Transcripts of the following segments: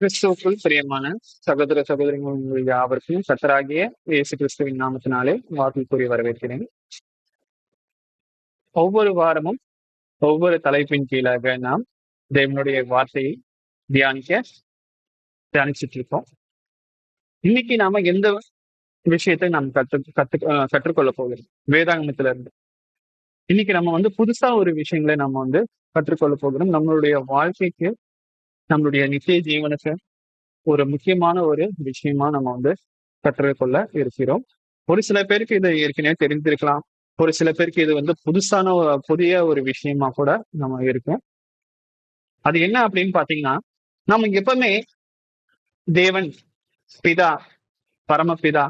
கிறிஸ்துவுக்குள் பிரியமான சகோதர சகோதரிகள் உங்கள் யாவருக்கும் கர்த்தராகிய இயேசு கிறிஸ்துவின் நாமத்தினாலே வாழ்த்து கூறி வரவேற்கிறேன். ஒவ்வொரு வாரமும் ஒவ்வொரு தலைப்பின் கீழாக நாம் தேவனுடைய வார்த்தையை தியானிச்சிட்டு இருக்கோம். இன்னைக்கு நாம எந்த விஷயத்தை நாம் கற்றுக்கொள்ள போகிறோம் வேதாகமத்துல இருந்து. இன்னைக்கு நம்ம புதுசா ஒரு விஷயங்களை நம்ம கற்றுக்கொள்ள போகிறோம். நம்மளுடைய வாழ்க்கைக்கு, நம்மளுடைய நித்திய ஜீவனுக்கு ஒரு முக்கியமான ஒரு விஷயமா நம்ம கற்றுக்கொள்ள இருக்கிறோம். ஒரு சில பேருக்கு இது ஏற்கனவே தெரிந்திருக்கலாம். ஒரு சில பேருக்கு இது புதிய ஒரு விஷயமா கூட நம்ம இருக்கும். அது என்ன அப்படின்னு பாத்தீங்கன்னா, நம்ம எப்பவுமே தேவன், பிதா, பரமபிதா,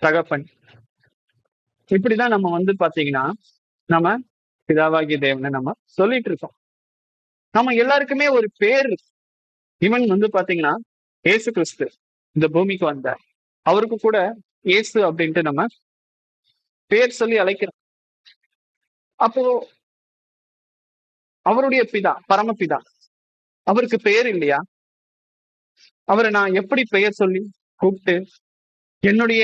தகப்பன், இப்படிதான் நம்ம பாத்தீங்கன்னா நம்ம பிதாவாகிய தேவனை நம்ம சொல்லிட்டு இருக்கோம். நம்ம எல்லாருக்குமே ஒரு பேர் இருக்கு. இவன் பாத்தீங்கன்னா ஏசு கிறிஸ்து இந்த பூமிக்கு வந்தார். அவருக்கு கூட இயேசு அப்படின்ட்டு நம்ம பேர் சொல்லி அழைக்கிறோம். அப்போ அவருடைய பிதா, பரமபிதா, அவருக்கு பெயர் இல்லையா? அவரை நான் எப்படி பெயர் சொல்லி கூப்பிட்டு என்னுடைய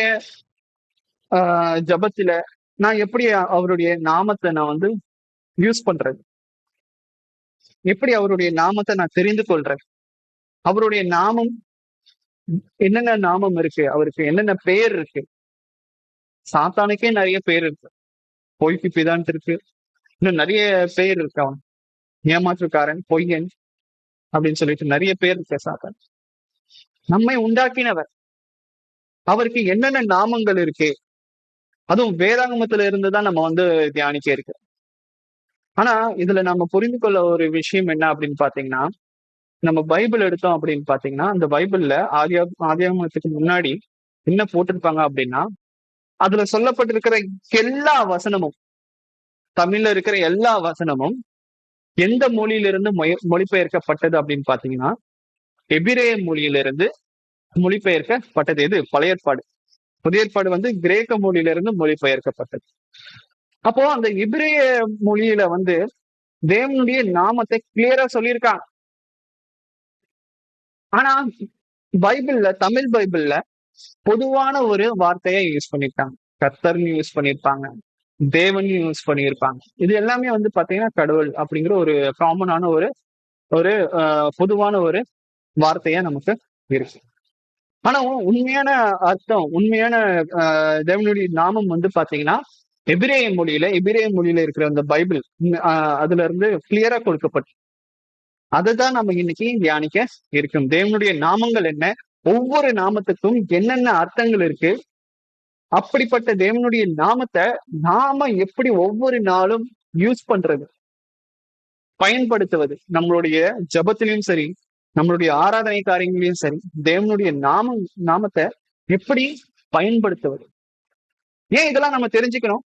ஜபத்துல நான் எப்படி அவருடைய நாமத்தை நான் யூஸ் பண்றது? எப்படி அவருடைய நாமத்தை நான் தெரிந்து கொள்றேன்? அவருடைய நாமம் என்னென்ன நாமம் இருக்கு? அவருக்கு என்னென்ன பெயர் இருக்கு? சாத்தானுக்கே நிறைய பேர் இருக்கு. பொய்க்கு பிதான்ட்டு இருக்கு. இன்னும் நிறைய பெயர் இருக்கு. அவன் ஏமாற்றுக்காரன், பொய்யன் அப்படின்னு சொல்லிட்டு நிறைய பேர் இருக்கு சாத்தான். நம்மை உண்டாக்கினவர், அவருக்கு என்னென்ன நாமங்கள் இருக்கு? அதுவும் வேதாகமத்துல இருந்துதான் நம்ம தியானிக்க இருக்கு. ஆனா இதுல நம்ம புரிந்து கொள்ள ஒரு விஷயம் என்ன அப்படின்னு பாத்தீங்கன்னா, நம்ம பைபிள் எடுத்தோம் அப்படின்னு பாத்தீங்கன்னா, அந்த பைபிள்ல ஆதியாகமத்துக்கு முன்னாடி என்ன போட்டிருப்பாங்க அப்படின்னா, அதுல சொல்லப்பட்டிருக்கிற எல்லா வசனமும், தமிழ்ல இருக்கிற எல்லா வசனமும் எந்த மொழியிலிருந்து மொழிபெயர்க்கப்பட்டது அப்படின்னு பாத்தீங்கன்னா, எபிரேய மொழியிலிருந்து மொழிபெயர்க்கப்பட்டது. எது? பழைய ஏற்பாடு. புதிய ஏற்பாடு கிரேக்க மொழியிலிருந்து மொழிபெயர்க்கப்பட்டது. அப்போ அந்த எபிரேய மொழியில தேவனுடைய நாமத்தை கிளியரா சொல்லியிருக்காங்க. ஆனா பைபிள்ல, தமிழ் பைபிள்ல பொதுவான ஒரு வார்த்தையை யூஸ் பண்ணிருக்காங்க. கர்த்தர்னு யூஸ் பண்ணிருப்பாங்க, தேவன் யூஸ் பண்ணியிருப்பாங்க. இது எல்லாமே பாத்தீங்கன்னா கடவுள் அப்படிங்கிற ஒரு காமனான ஒரு ஒரு பொதுவான ஒரு வார்த்தையா நமக்கு இருக்கு. ஆனா உண்மையான அர்த்தம், உண்மையான தேவனுடைய நாமம் பாத்தீங்கன்னா எபிரேய மொழியில இருக்கிற அந்த பைபிள் அதுல இருந்து கிளியரா கொடுக்கப்பட்டு, அதுதான் நம்ம இன்னைக்கு தியானிக்க இருக்கும். தேவனுடைய நாமங்கள் என்ன, ஒவ்வொரு நாமத்துக்கும் என்னென்ன அர்த்தங்கள் இருக்கு, அப்படிப்பட்ட தேவனுடைய நாமத்தை நாம எப்படி ஒவ்வொரு நாளும் யூஸ் பண்றது, பயன்படுத்துவது, நம்மளுடைய ஜபத்திலையும் சரி, நம்மளுடைய ஆராதனை காரியங்களையும் சரி, தேவனுடைய நாமத்தை எப்படி பயன்படுத்துவது? ஏன் இதெல்லாம் நம்ம தெரிஞ்சுக்கணும்?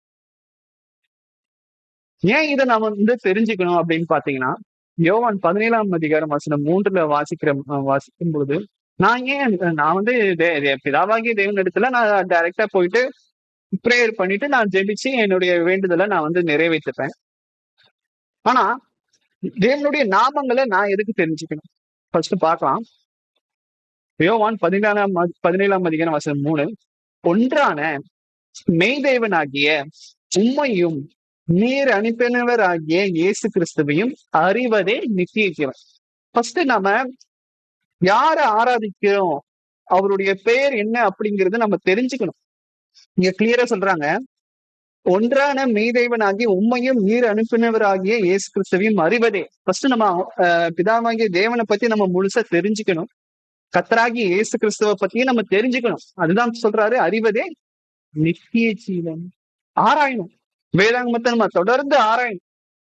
ஏன் இதை நாம தெரிஞ்சுக்கணும் அப்படின்னு பாத்தீங்கன்னா, யோவான் 17ஆம் அதிகாரம் வசனம் 3ல வாசிக்கும் பொழுது, நான் பிதாவாகிய தேவன் இடத்துல நான் டைரக்டா போயிட்டு பிரேயர் பண்ணிட்டு நான் ஜெபிச்சு என்னுடைய வேண்டுதலை நான் நிறைவேற்றுப்பேன். ஆனா தேவனுடைய நாமங்களை நான் எதுக்கு தெரிஞ்சுக்கணும்? ஃபர்ஸ்ட் பார்க்கலாம். யோவான் 17ஆம் அதிகாரம் வசனம் 3, ஒன்றான மெய்தேவனாகிய உம்மையும் நீர் அனுப்பினவர் ஆகிய இயேசு கிறிஸ்துவையும் அறிவதே நித்திய ஜீவன். ஃபர்ஸ்ட் நாம யாரை ஆராதிக்கிறோம், அவருடைய பெயர் என்ன அப்படிங்கறத நம்ம தெரிஞ்சுக்கணும். இங்க கிளியரா சொல்றாங்க, ஒன்றான மெய்தேவனாகிய உம்மையும் நீர் அனுப்பினவர் ஆகிய இயேசு கிறிஸ்துவையும் அறிவதே. ஃபர்ஸ்ட் நம்ம பிதாவாகிய தேவனை பத்தி நம்ம முழுசா தெரிஞ்சுக்கணும். கர்த்தராகிய இயேசு கிறிஸ்துவை பத்தியும் நம்ம தெரிஞ்சுக்கணும். அதுதான் சொல்றாரு, அறிவதே நித்திய ஜீவன். ஆராயணும். வேதாகமத்தை நம்ம தொடர்ந்து ஆராயணும்.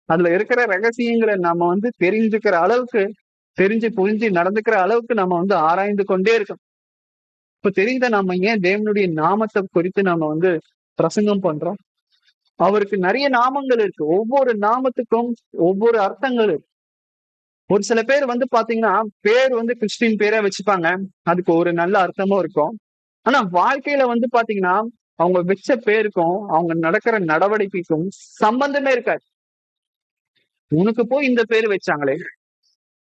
அதுல இருக்கிற ரகசியங்களை நம்ம தெரிஞ்சுக்கிற அளவுக்கு, தெரிஞ்சு புரிஞ்சு நடந்துக்கிற அளவுக்கு நம்ம ஆராய்ந்து கொண்டே இருக்கோம். இப்ப தெரிந்த நம்ம ஏன் தேவனுடைய நாமத்தை குறித்து நம்ம பிரசங்கம் பண்றோம்? அவருக்கு நிறைய நாமங்கள் இருக்கு. ஒவ்வொரு நாமத்துக்கும் ஒவ்வொரு அர்த்தங்கள் இருக்கு. ஒரு சில பேர் பாத்தீங்கன்னா பேர் கிறிஸ்டின் பேரா வச்சுப்பாங்க. அதுக்கு ஒரு நல்ல அர்த்தமும் இருக்கும். ஆனா வாழ்க்கையில பாத்தீங்கன்னா அவங்க வச்ச பேருக்கும் அவங்க நடக்கிற நடவடிக்கைக்கும் சம்பந்தமே இருக்காது. உனக்கு போய் இந்த பேர் வச்சாங்களே,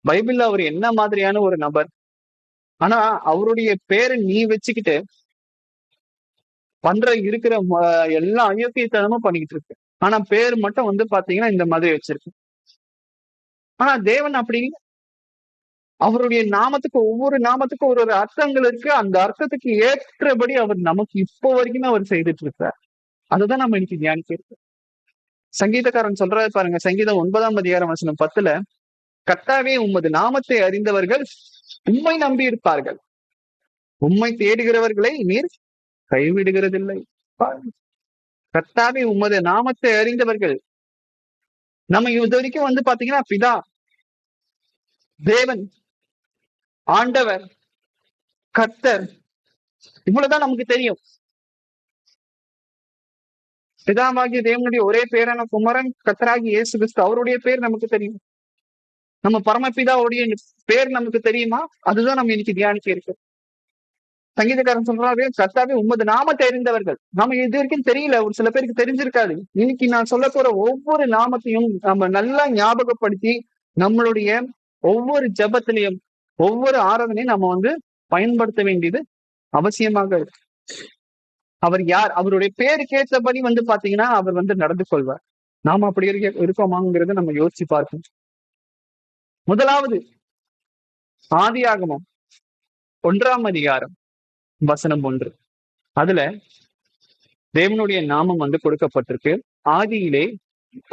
பைபிள்ல அவர் என்ன மாதிரியான ஒரு நபர், ஆனா அவருடைய பேரை நீ வச்சுக்கிட்டு இருக்கிற எல்லா அயோக்கியத்தனமும் பண்ணிக்கிட்டு இருக்கு. ஆனா பேர் மட்டும் வந்து பாத்தீங்கன்னா இந்த மாதிரி வச்சிருக்கு. ஆனா தேவன் அப்படி இல்ல. அவருடைய நாமத்துக்கு ஒவ்வொரு நாமத்துக்கும் ஒரு ஒரு அர்த்தங்கள் இருக்கு. அந்த அர்த்தத்துக்கு ஏற்றபடி அவர் நமக்கு இப்போ வரைக்குமே அவர் செய்துட்டு இருக்கார். அதுதான் நம்ம இன்னைக்கு தியானிக்கிறது. சங்கீதக்காரன் சொல்றாரு பாருங்க, சங்கீதம் 9ஆம் அதிகாரம் வசனம் 10ல, கர்த்தாவே உமது நாமத்தை அறிந்தவர்கள் உம்மை நம்பி இருப்பார்கள். உம்மை தேடுகிறவர்களை நீர் கைவிடுகிறதில்லை. கர்த்தாவே உமது நாமத்தை அறிந்தவர்கள், நம்ம இது வரைக்கும் வந்து பாத்தீங்கன்னா பிதா, தேவன், ஆண்டவர், கர்த்தர், இவ்வளவுதான் நமக்கு தெரியும். பிதாவாகிய தேவனுடைய ஒரே பேரான குமரன் கர்த்தராகிய இயேசு கிறிஸ்து, அவருடைய பேர் நமக்கு தெரியும். நம்ம பரமபிதாவுடைய பேர் நமக்கு தெரியுமா? அதுதான் நம்ம இன்னைக்கு தியானிக்க இருக்கு. சங்கீதக்காரன் சொல்றாரு, கர்த்தாவே உமது நாமத்தை அறிந்தவர்கள். நம்ம இது வரைக்கும் தெரியல, ஒரு சில பேருக்கு தெரிஞ்சிருக்காது. இன்னைக்கு நான் சொல்ல போற ஒவ்வொரு நாமத்தையும் நம்ம நல்லா ஞாபகப்படுத்தி நம்மளுடைய ஒவ்வொரு ஜெபத்திலையும் ஒவ்வொரு ஆராதனையும் நம்ம வந்து பயன்படுத்த வேண்டியது அவசியமாக இருக்கு. அவர் யார்? அவருடைய பேருக்கு ஏற்றபடி வந்து பாத்தீங்கன்னா அவர் வந்து நடந்து கொள்வார். நாம அப்படி இருக்கோமாங்கிறத நம்ம யோசிச்சு பார்க்கணும். முதலாவது ஆதியாகமம் 1ஆம் அதிகாரம் வசனம் 1. அதுல தேவனுடைய நாமம் வந்து கொடுக்கப்பட்டிருக்கு.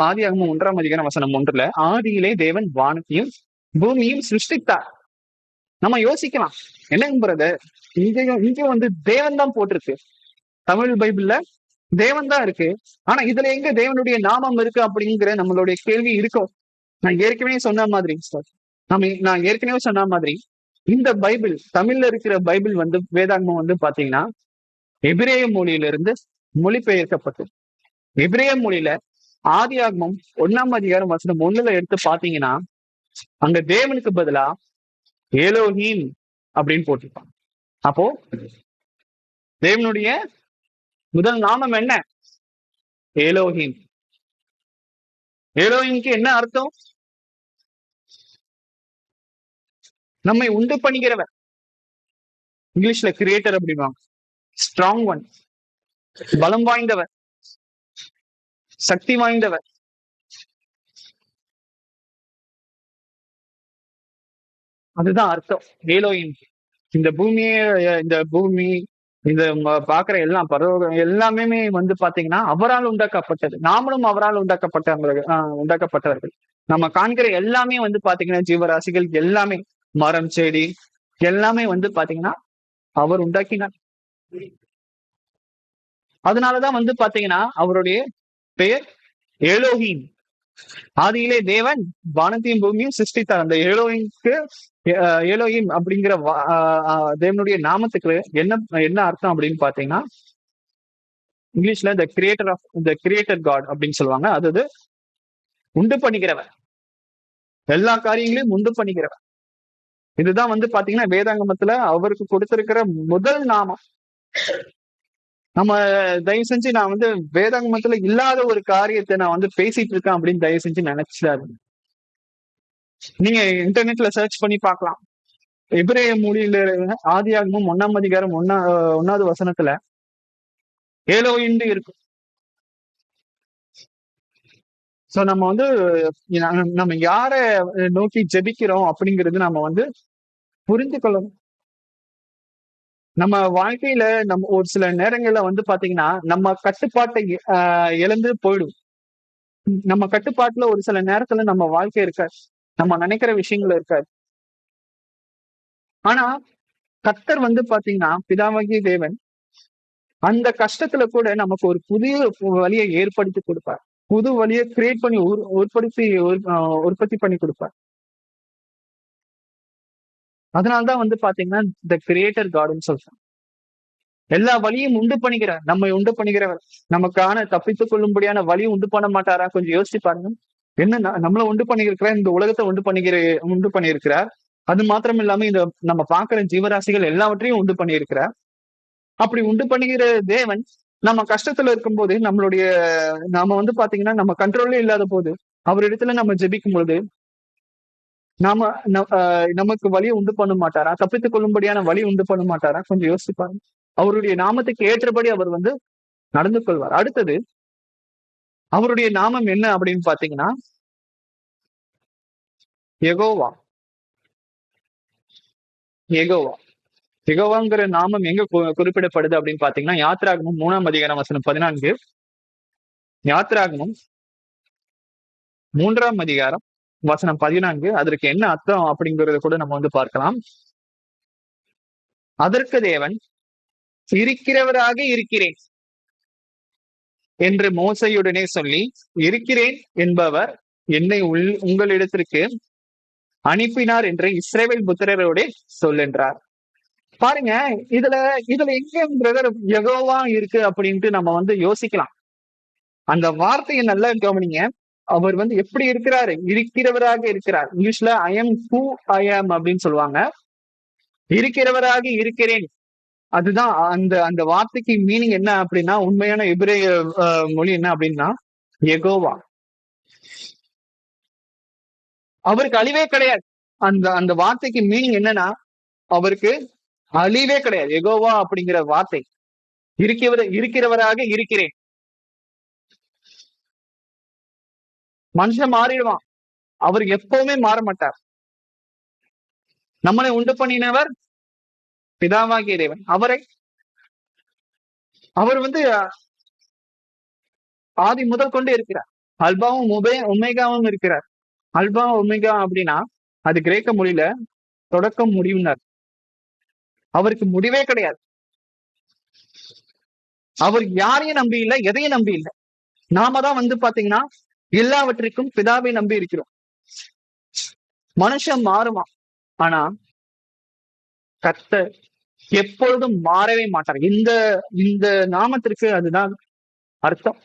ஆதியாகமம் 1ஆம் அதிகாரம் வசனம் 1ல, ஆதியிலே தேவன் வானத்தையும் பூமியும் சிருஷ்டித்தார். நம்ம யோசிக்கலாம், என்னங்க பிரதர், இங்கேயும் வந்து தேவன் தான் போட்டிருக்கு. தமிழ் பைபிள்ல தேவன் தான் இருக்கு. ஆனா இதுல எங்க தேவனுடைய நாமம் இருக்கு அப்படிங்கிற நம்மளுடைய கேள்வி இருக்கும். நான் ஏற்கனவே சொன்ன மாதிரி இந்த பைபிள், தமிழ்ல இருக்கிற பைபிள் வந்து வேதாகமம் வந்து பாத்தீங்கன்னா எபிரேய மொழியிலிருந்து மொழிபெயர்க்கப்பட்டது. எபிரேய மொழியில ஆதியாகமம் 1ஆம் அதிகாரம் வசனம் 1ல எடுத்து பாத்தீங்கன்னா அங்க தேவனுக்கு பதிலா ஏலோஹீம் அப்படின்னு போட்டிருப்பாங்க. அப்போ தேவனுடைய முதல் நாமம் என்ன? ஏலோஹீம். ஏலோஹீம்க்கு என்ன அர்த்தம்? நம்மை உண்டு பண்ணுகிறவர். இங்கிலீஷ்ல கிரியேட்டர் அப்படின்வாங்க. ஸ்ட்ராங் ஒன், பலம் வாய்ந்தவர், சக்தி வாய்ந்தவர். அதுதான் அர்த்தம் ஏலோஹீம். இந்த பூமி, இந்த பாக்குற எல்லாம் பறவை எல்லாமே வந்து பாத்தீங்கன்னா அவரால் உண்டாக்கப்பட்டது. நாமளும் அவரால் உண்டாக்கப்பட்டவர்கள். நம்ம காண்கிற எல்லாமே வந்து பாத்தீங்கன்னா ஜீவராசிகள் எல்லாமே, மரம், செடி எல்லாமே வந்து பாத்தீங்கன்னா அவர் உண்டாக்கினார். அதனாலதான் வந்து பாத்தீங்கன்னா அவருடைய பெயர் ஏலோஹீம். ஆதியிலே தேவன் வானத்தையும் பூமியும் சிருஷ்டித்தார். அந்த ஏலோஹீம் அப்படிங்கிற தேவனுடைய நாமத்துக்கு என்ன அர்த்தம் அப்படின்னு பாத்தீங்கன்னா இங்கிலீஷ்ல த கிரியேட்டர் காட் அப்படின்னு சொல்லுவாங்க. அதாவது உண்டு பண்ணிக்கிறவர், எல்லா காரியங்களையும் உண்டு பண்ணிக்கிறவர். இதுதான் வந்து பாத்தீங்கன்னா வேதாங்கமத்துல அவருக்கு கொடுத்திருக்கிற முதல் நாமம். நம்ம தயவு செஞ்சு நான் வந்து வேதாங்கமத்துல இல்லாத ஒரு காரியத்தை நான் வந்து பேசிட்டு இருக்கேன் அப்படின்னு தயவு செஞ்சு நினைச்சிடாது. நீங்க இன்டர்நெட்ல சர்ச் பண்ணி பார்க்கலாம். எபிரேய மொழியில ஆதியாகமம் 1ஆம் அதிகாரம் 1வது வசனத்துல ஏலோஹீம் இருக்கும். சோ நம்ம வந்து நம்ம யார நோக்கி ஜெபிக்கிறோம் அப்படிங்கிறது நம்ம வந்து புரிந்து கொள்ளணும். நம்ம வாழ்க்கையில நம்ம ஒரு சில நேரங்கள்ல வந்து பாத்தீங்கன்னா நம்ம கட்டுப்பாட்டை இழந்து போயிடும். நம்ம கட்டுப்பாட்டுல ஒரு சில நேரத்துல நம்ம வாழ்க்கை இருக்காது, நம்ம நினைக்கிற விஷயங்கள் இருக்காது. ஆனா கர்த்தர் வந்து பாத்தீங்கன்னா பிதாவாகிய தேவன் அந்த கஷ்டத்துல கூட நமக்கு ஒரு புதிய வழியை ஏற்படுத்தி கொடுப்பார். புது வழியை கிரியேட் பண்ணி உற்பத்தி பண்ணி கொடுப்பார். அதனால்தான் வந்து பாத்தீங்கன்னா த கிரியேட்டர் காட்னு சொல்றேன். எல்லா வழியும் உண்டு பண்ணுகிறார், நம்மை உண்டு பண்ணுகிறவர். நமக்கான தப்பித்துக் கொள்ளும்படியான வழி உண்டு பண்ண மாட்டாரா? கொஞ்சம் யோசிச்சு பாருங்க. என்ன நம்மள உண்டு பண்ணியிருக்கிறார், இந்த உலகத்தை உண்டு பண்ணியிருக்கிறார். அது மாத்திரம் இல்லாம இந்த நம்ம பாக்குற ஜீவராசிகள் எல்லாவற்றையும் உண்டு பண்ணியிருக்கிறார். அப்படி உண்டு பண்ணுகிற தேவன் நம்ம கஷ்டத்துல இருக்கும்போது நாம வந்து பாத்தீங்கன்னா நம்ம கண்ட்ரோல்லே இல்லாத போது அவரிடத்துல நம்ம ஜெபிக்கும் பொழுது நாம நமக்கு வழி உண்டு பண்ண மாட்டாரா? தப்பித்துக் கொள்ளும்படியான வழி உண்டு பண்ண மாட்டாரா? கொஞ்சம் யோசிச்சு பாருங்க. அவருடைய நாமத்துக்கு ஏற்றபடி அவர் வந்து நடந்து கொள்வார். அடுத்தது அவருடைய நாமம் என்ன அப்படின்னு பாத்தீங்கன்னா, யெகோவா. யெகோவா. யெகோவாங்கிற நாமம் எங்க குறிப்பிடப்படுது அப்படின்னு பாத்தீங்கன்னா, யாத்திராகமம் 3ஆம் அதிகாரம் வசனம் 14. யாத்திராகமம் 3ஆம் அதிகாரம் வசனம் 14. அதற்கு என்ன அர்த்தம் அப்படிங்கறத கூட நம்ம வந்து பார்க்கலாம். அதற்கு தேவன், இருக்கிறவராக இருக்கிறேன் என்று மோசையுடனே சொல்லி, இருக்கிறேன் என்பவர் என்னை உங்களிடத்திற்கு அனுப்பினார் என்று இஸ்ரவேல் புத்திரரோடே சொல்லென்றார். பாருங்க, இதுல இதுல எங்க பிரதர் யெகோவா இருக்கு அப்படின்ட்டு நம்ம வந்து யோசிக்கலாம். அந்த வார்த்தையை நல்லா கவனிங்க. அவர் வந்து எப்படி இருக்கிறாரு? இருக்கிறவராக இருக்கிறார். இங்கிலீஷ்ல ஐ எம் ஹூ ஐ ஆம் அப்படின்னு சொல்லுவாங்க. இருக்கிறவராக இருக்கிறேன். அதுதான் அந்த அந்த வார்த்தைக்கு மீனிங் என்ன அப்படின்னா, உண்மையான எபிரேய மொழி என்ன அப்படின்னா, யெகோவா. அவருக்கு அழிவே கிடையாது. அந்த அந்த வார்த்தைக்கு மீனிங் என்னன்னா, அவருக்கு அழிவே கிடையாது. யெகோவா அப்படிங்கிற வார்த்தை. இருக்கிறவராக இருக்கிறேன். மனுஷன் மாறிடுவான். அவர் எப்பவுமே மாற மாட்டார். நம்மளை உண்டு பண்ணினவர் பிதாவாகிய தேவன். அவர் வந்து ஆதி முதல் கொண்டு இருக்கிறார். அல்பாவும் ஒமேகாவும் இருக்கிறார். அல்பா ஒமேகா அப்படின்னா அது கிரேக்க மொழியில தொடக்கம் முடிவுனர். அவருக்கு முடிவே கிடையாது. அவர் யாரையும் நம்பி இல்லை, எதையும் நம்பி இல்லை. நாம தான் வந்து பாத்தீங்கன்னா எல்லாவற்றிற்கும் பிதாவை நம்பி இருக்கிறோம். மனுஷன் மாறுவான், ஆனா கர்த்தர் எப்பொழுதும் மாறவே மாட்டார். இந்த இந்த நாமத்திற்கு அதுதான் அர்த்தம்.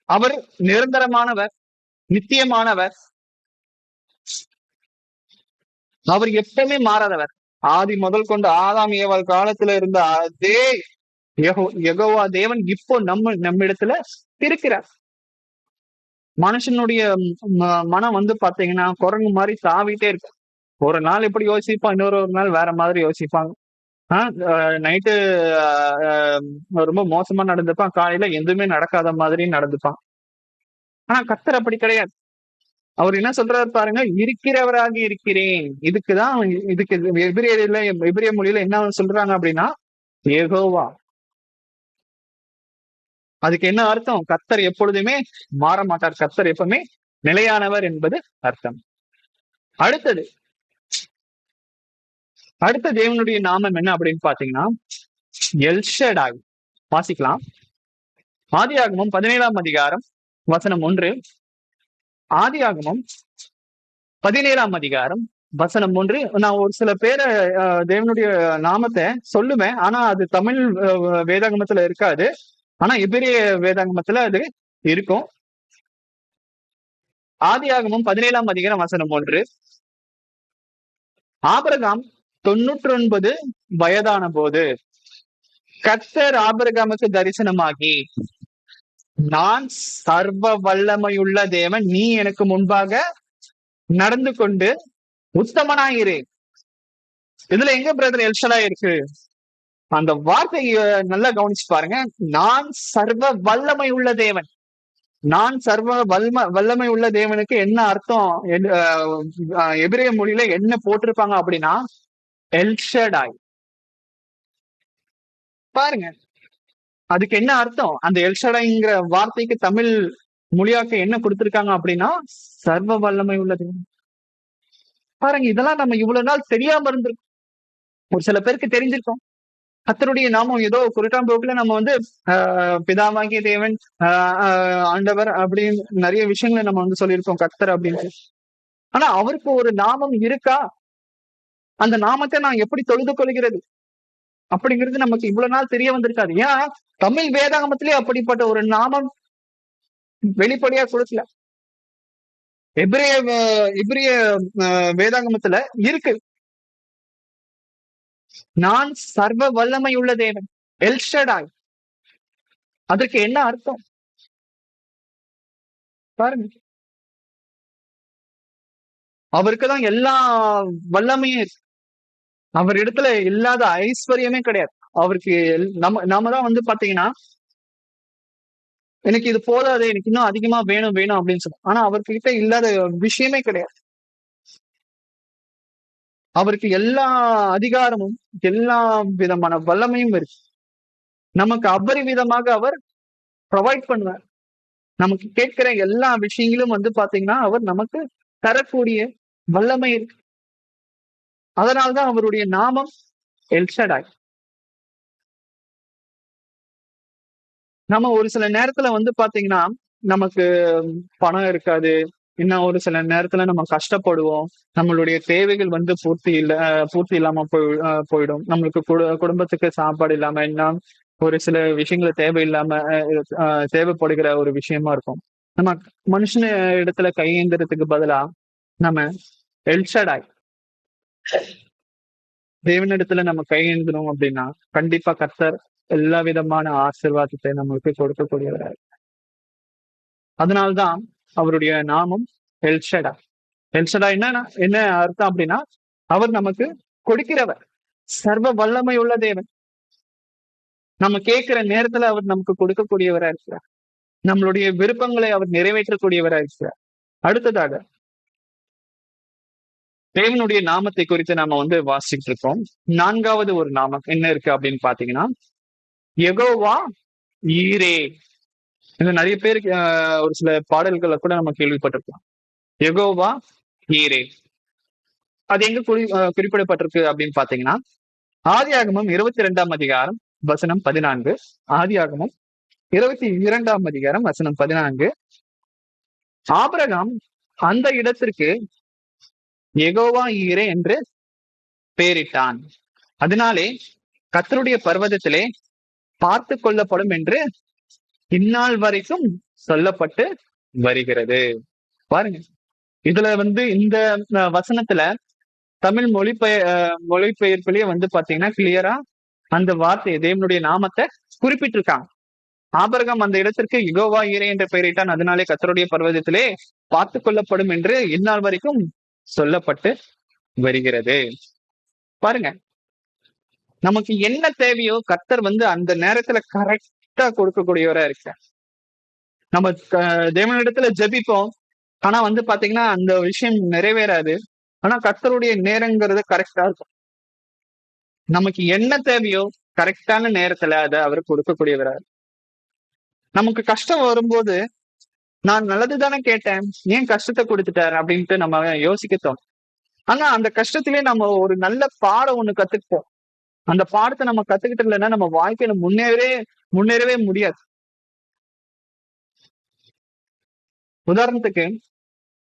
அவர் நிரந்தரமானவர், நித்தியமானவர். அவர் எப்பவுமே மாறாதவர். ஆதி முதல் கொண்டு ஆதாம் ஏவாள் காலத்துல இருந்த அதே யெகோவா தேவன் இப்போ நம்மிடத்துல இருக்கிறார். மனுஷனுடைய மனம் வந்து பாத்தீங்கன்னா குரங்கு மாதிரி தாவிட்டே இருக்கு. ஒரு நாள் எப்படி யோசிப்பான், இன்னொரு நாள் வேற மாதிரி யோசிப்பாங்க. நைட்டு ரொம்ப மோசமா நடந்துப்பான், காலையில எதுவுமே நடக்காத மாதிரி நடந்துப்பான். ஆனா கர்த்தர் அப்படி கிடையாது. அவர் என்ன சொல்றாரு பாருங்க, இருக்கிறவராக இருக்கிறேன். இதுக்கு எபிரேய மொழியில என்ன சொல்றாங்க அப்படின்னா, யெகோவா. அதுக்கு என்ன அர்த்தம்? கர்த்தர் எப்பொழுதுமே மாற மாட்டார். கர்த்தர் எப்பவுமே நிலையானவர் என்பது அர்த்தம். அடுத்தது அடுத்த தேவனுடைய நாமம் என்ன அப்படின்னு பாத்தீங்கன்னா, எல்ஷடாய். வாசிக்கலாம். ஆதியாகமம் 17ஆம் அதிகாரம் வசனம் 1. ஆதியாகமம் 17ஆம் அதிகாரம் வசனம் 1. நான் ஒரு சில பேரை தேவனுடைய நாமத்தை சொல்லுவேன், ஆனா அது தமிழ் வேதாகமத்துல இருக்காது. ஆனா எபிரேய வேதாகமத்துல அது இருக்கும். ஆதியாகமம் 17ஆம் அதிகாரம் வசனம் 1. ஆபிரகாம் 99 வயதான போது கர்த்தர் ஆபிரகாமுக்கு தரிசனமாகி, நான் சர்வ வல்லமையுள்ள தேவன், நீ எனக்கு முன்பாக நடந்து கொண்டு உத்தமனாயிரு. இதுல எங்க பிரதர் எல்ஷடா இருக்கு? அந்த வார்த்தையை நல்லா கவனிச்சு பாருங்க. நான் சர்வ வல்லமை உள்ள தேவன். நான் சர்வ வல்லமை உள்ள தேவனுக்கு என்ன அர்த்தம்? எபிரேய மொழியில என்ன போட்டிருப்பாங்க அப்படின்னா, எல்ஷடாய். பாருங்க, அதுக்கு என்ன அர்த்தம்? அந்த எல்ஷடாய்ங்கிற வார்த்தைக்கு தமிழ் மொழியாக்க என்ன கொடுத்திருக்காங்க அப்படின்னா, சர்வ வல்லமை உள்ள தேவன். பாருங்க, இதெல்லாம் நம்ம இவ்வளவு நாள் தெரியாம இருந்திருக்கோம். ஒரு சில பேருக்கு தெரிஞ்சிருக்கோம். கர்த்தருடைய நாமம் ஏதோ குருட்டாம்போக்குல நம்ம வந்து பிதாவாகிய தேவன், ஆண்டவர் அப்படின்னு நிறைய விஷயங்களை நம்ம வந்து சொல்லியிருக்கோம், கர்த்தர் அப்படின்னு. ஆனா அவருக்கு ஒரு நாமம் இருக்கா? அந்த நாமத்தை நான் எப்படி தொழுது கொள்கிறது அப்படிங்கிறது நமக்கு இவ்வளவு நாள் தெரிய வந்திருக்காது. ஏன் தமிழ் வேதாகமத்திலே அப்படிப்பட்ட ஒரு நாமம் வெளிப்படையா கொடுக்கல. எபிரிய வேதாகமத்துல இருக்கு. நான் சர்வ வல்லமை உள்ள தேவன், எல்ஷடாய். அதற்கு என்ன அர்த்தம் பாருங்க. அவருக்குதான் எல்லா வல்லமையும் இருக்கு. அவர் இடத்துல இல்லாத ஐஸ்வர்யமே கிடையாது. அவருக்கு நாம தான் வந்து பாத்தீங்கன்னா, எனக்கு இது போதாது, எனக்கு இன்னும் அதிகமா வேணும் வேணும் அப்படின்னு சொல்லுவோம். ஆனா அவர்கிட்ட இல்லாத விஷயமே கிடையாது. அவருக்கு எல்லா அதிகாரமும், எல்லா விதமான வல்லமையும் இருக்கு. நமக்கு அபரிவிதமாக அவர் ப்ரொவைட் பண்ணுவார். நமக்கு கேட்கிற எல்லா விஷயங்களும் வந்து பாத்தீங்கன்னா, அவர் நமக்கு தரக்கூடிய வல்லமை இருக்கு. அதனால்தான் அவருடைய நாமம் எல்ஷடாய். நம்ம ஒரு சில நேரத்துல வந்து பாத்தீங்கன்னா, நமக்கு பணம் இருக்காது. இன்னும் ஒரு சில நேரத்துல நம்ம கஷ்டப்படுவோம். நம்மளுடைய தேவைகள் வந்து பூர்த்தி இல்லாம போயிடும். நம்மளுக்கு குடும்பத்துக்கு சாப்பாடு இல்லாம, இன்னும் ஒரு சில விஷயங்கள் தேவையில்லாம தேவைப்படுகிற ஒரு விஷயமா இருக்கும். நம்ம மனுஷன இடத்துல கையேந்திரத்துக்கு பதிலா நம்ம எல்ஷடாய் தேவனிடத்துல நம்ம கையேந்தணும் அப்படின்னா, கண்டிப்பா கர்த்தர் எல்லா விதமான ஆசீர்வாதத்தை நம்மளுக்கு கொடுக்கக்கூடியவராய். அதனால்தான் அவருடைய நாமம் எல்ஷடா. எல்ஷடா என்ன அர்த்தம் அப்படின்னா, அவர் நமக்கு கொடுக்கிறவர். சர்வ வல்லமை உள்ள தேவன். நம்ம கேட்கிற நேரத்துல அவர் நமக்கு கொடுக்கக்கூடியவரா இருக்கிறார். நம்மளுடைய விருப்பங்களை அவர் நிறைவேற்றக்கூடியவரா இருக்கிறார். அடுத்ததாக தேவனுடைய நாமத்தை குறித்து நாம வந்து வாசிச்சுட்டு இருக்கோம். 4வது ஒரு நாமம் என்ன இருக்கு அப்படின்னு பாத்தீங்கன்னா, யெகோவா ஈரே. இது நிறைய பேருக்கு ஒரு சில பாடல்களை கூட நம்ம கேள்விப்பட்டிருக்கோம். யெகோவா ஈரே. அது எங்க குறிப்பிடப்பட்டிருக்கு அப்படின்னு பாத்தீங்கன்னா, ஆதியாகமம் 22ஆம் அதிகாரம் வசனம் 14. ஆதியாகமம் 22ஆம் அதிகாரம் வசனம் 14. ஆபிரகாம் அந்த இடத்திற்கு யெகோவா ஈரே என்று பெயரிட்டான். அதனாலே கர்த்தருடைய பர்வதத்திலே பார்த்து கொள்ளப்படும் என்று இந்நாள் வரைக்கும் சொல்லப்பட்டு வருகிறது. பாருங்க, இதுல வந்து இந்த வசனத்துல தமிழ் மொழிபெயர்ப்பிலேயே வந்து பாத்தீங்கன்னா கிளியரா அந்த வார்த்தையை தேவனுடைய நாமத்தை குறிப்பிட்டிருக்காங்க. ஆபிரகாம் அந்த இடத்திற்கு யெகோவா ஈரே என்ற பெயரிட்டான். அதனாலே கர்த்தருடைய பர்வதத்திலே பார்த்து கொள்ளப்படும் என்று இந்நாள் வரைக்கும் சொல்லப்பட்டு வருகிறது. பாருங்க, நமக்கு என்ன தேவையோ கர்த்தர் வந்து அந்த நேரத்துல கரெக்டா கொடுக்கக்கூடியவரா இருக்க. நம்ம தேவனிடத்துல ஜெபிப்போம். ஆனா வந்து பாத்தீங்கன்னா அந்த விஷயம் நிறைவேறாது. ஆனா கர்த்தருடைய நேரங்கிறது கரெக்டா இருக்கும். நமக்கு என்ன தேவையோ கரெக்டான நேரத்துல அதை அவர் கொடுக்கக்கூடியவரா. நமக்கு கஷ்டம் வரும்போது நான் நல்லதுதானே கேட்டேன், ஏன் கஷ்டத்தை கொடுத்துட்டாரு அப்படின்ட்டு நம்ம யோசிக்கத்தோம். ஆனா அந்த கஷ்டத்திலே நம்ம ஒரு நல்ல பாடம் ஒண்ணு கத்துக்கிட்டோம். அந்த பாடத்தை நம்ம கத்துக்கிட்டு இல்லைன்னா நம்ம வாழ்க்கையில முன்னேறவே முடியாது. உதாரணத்துக்கு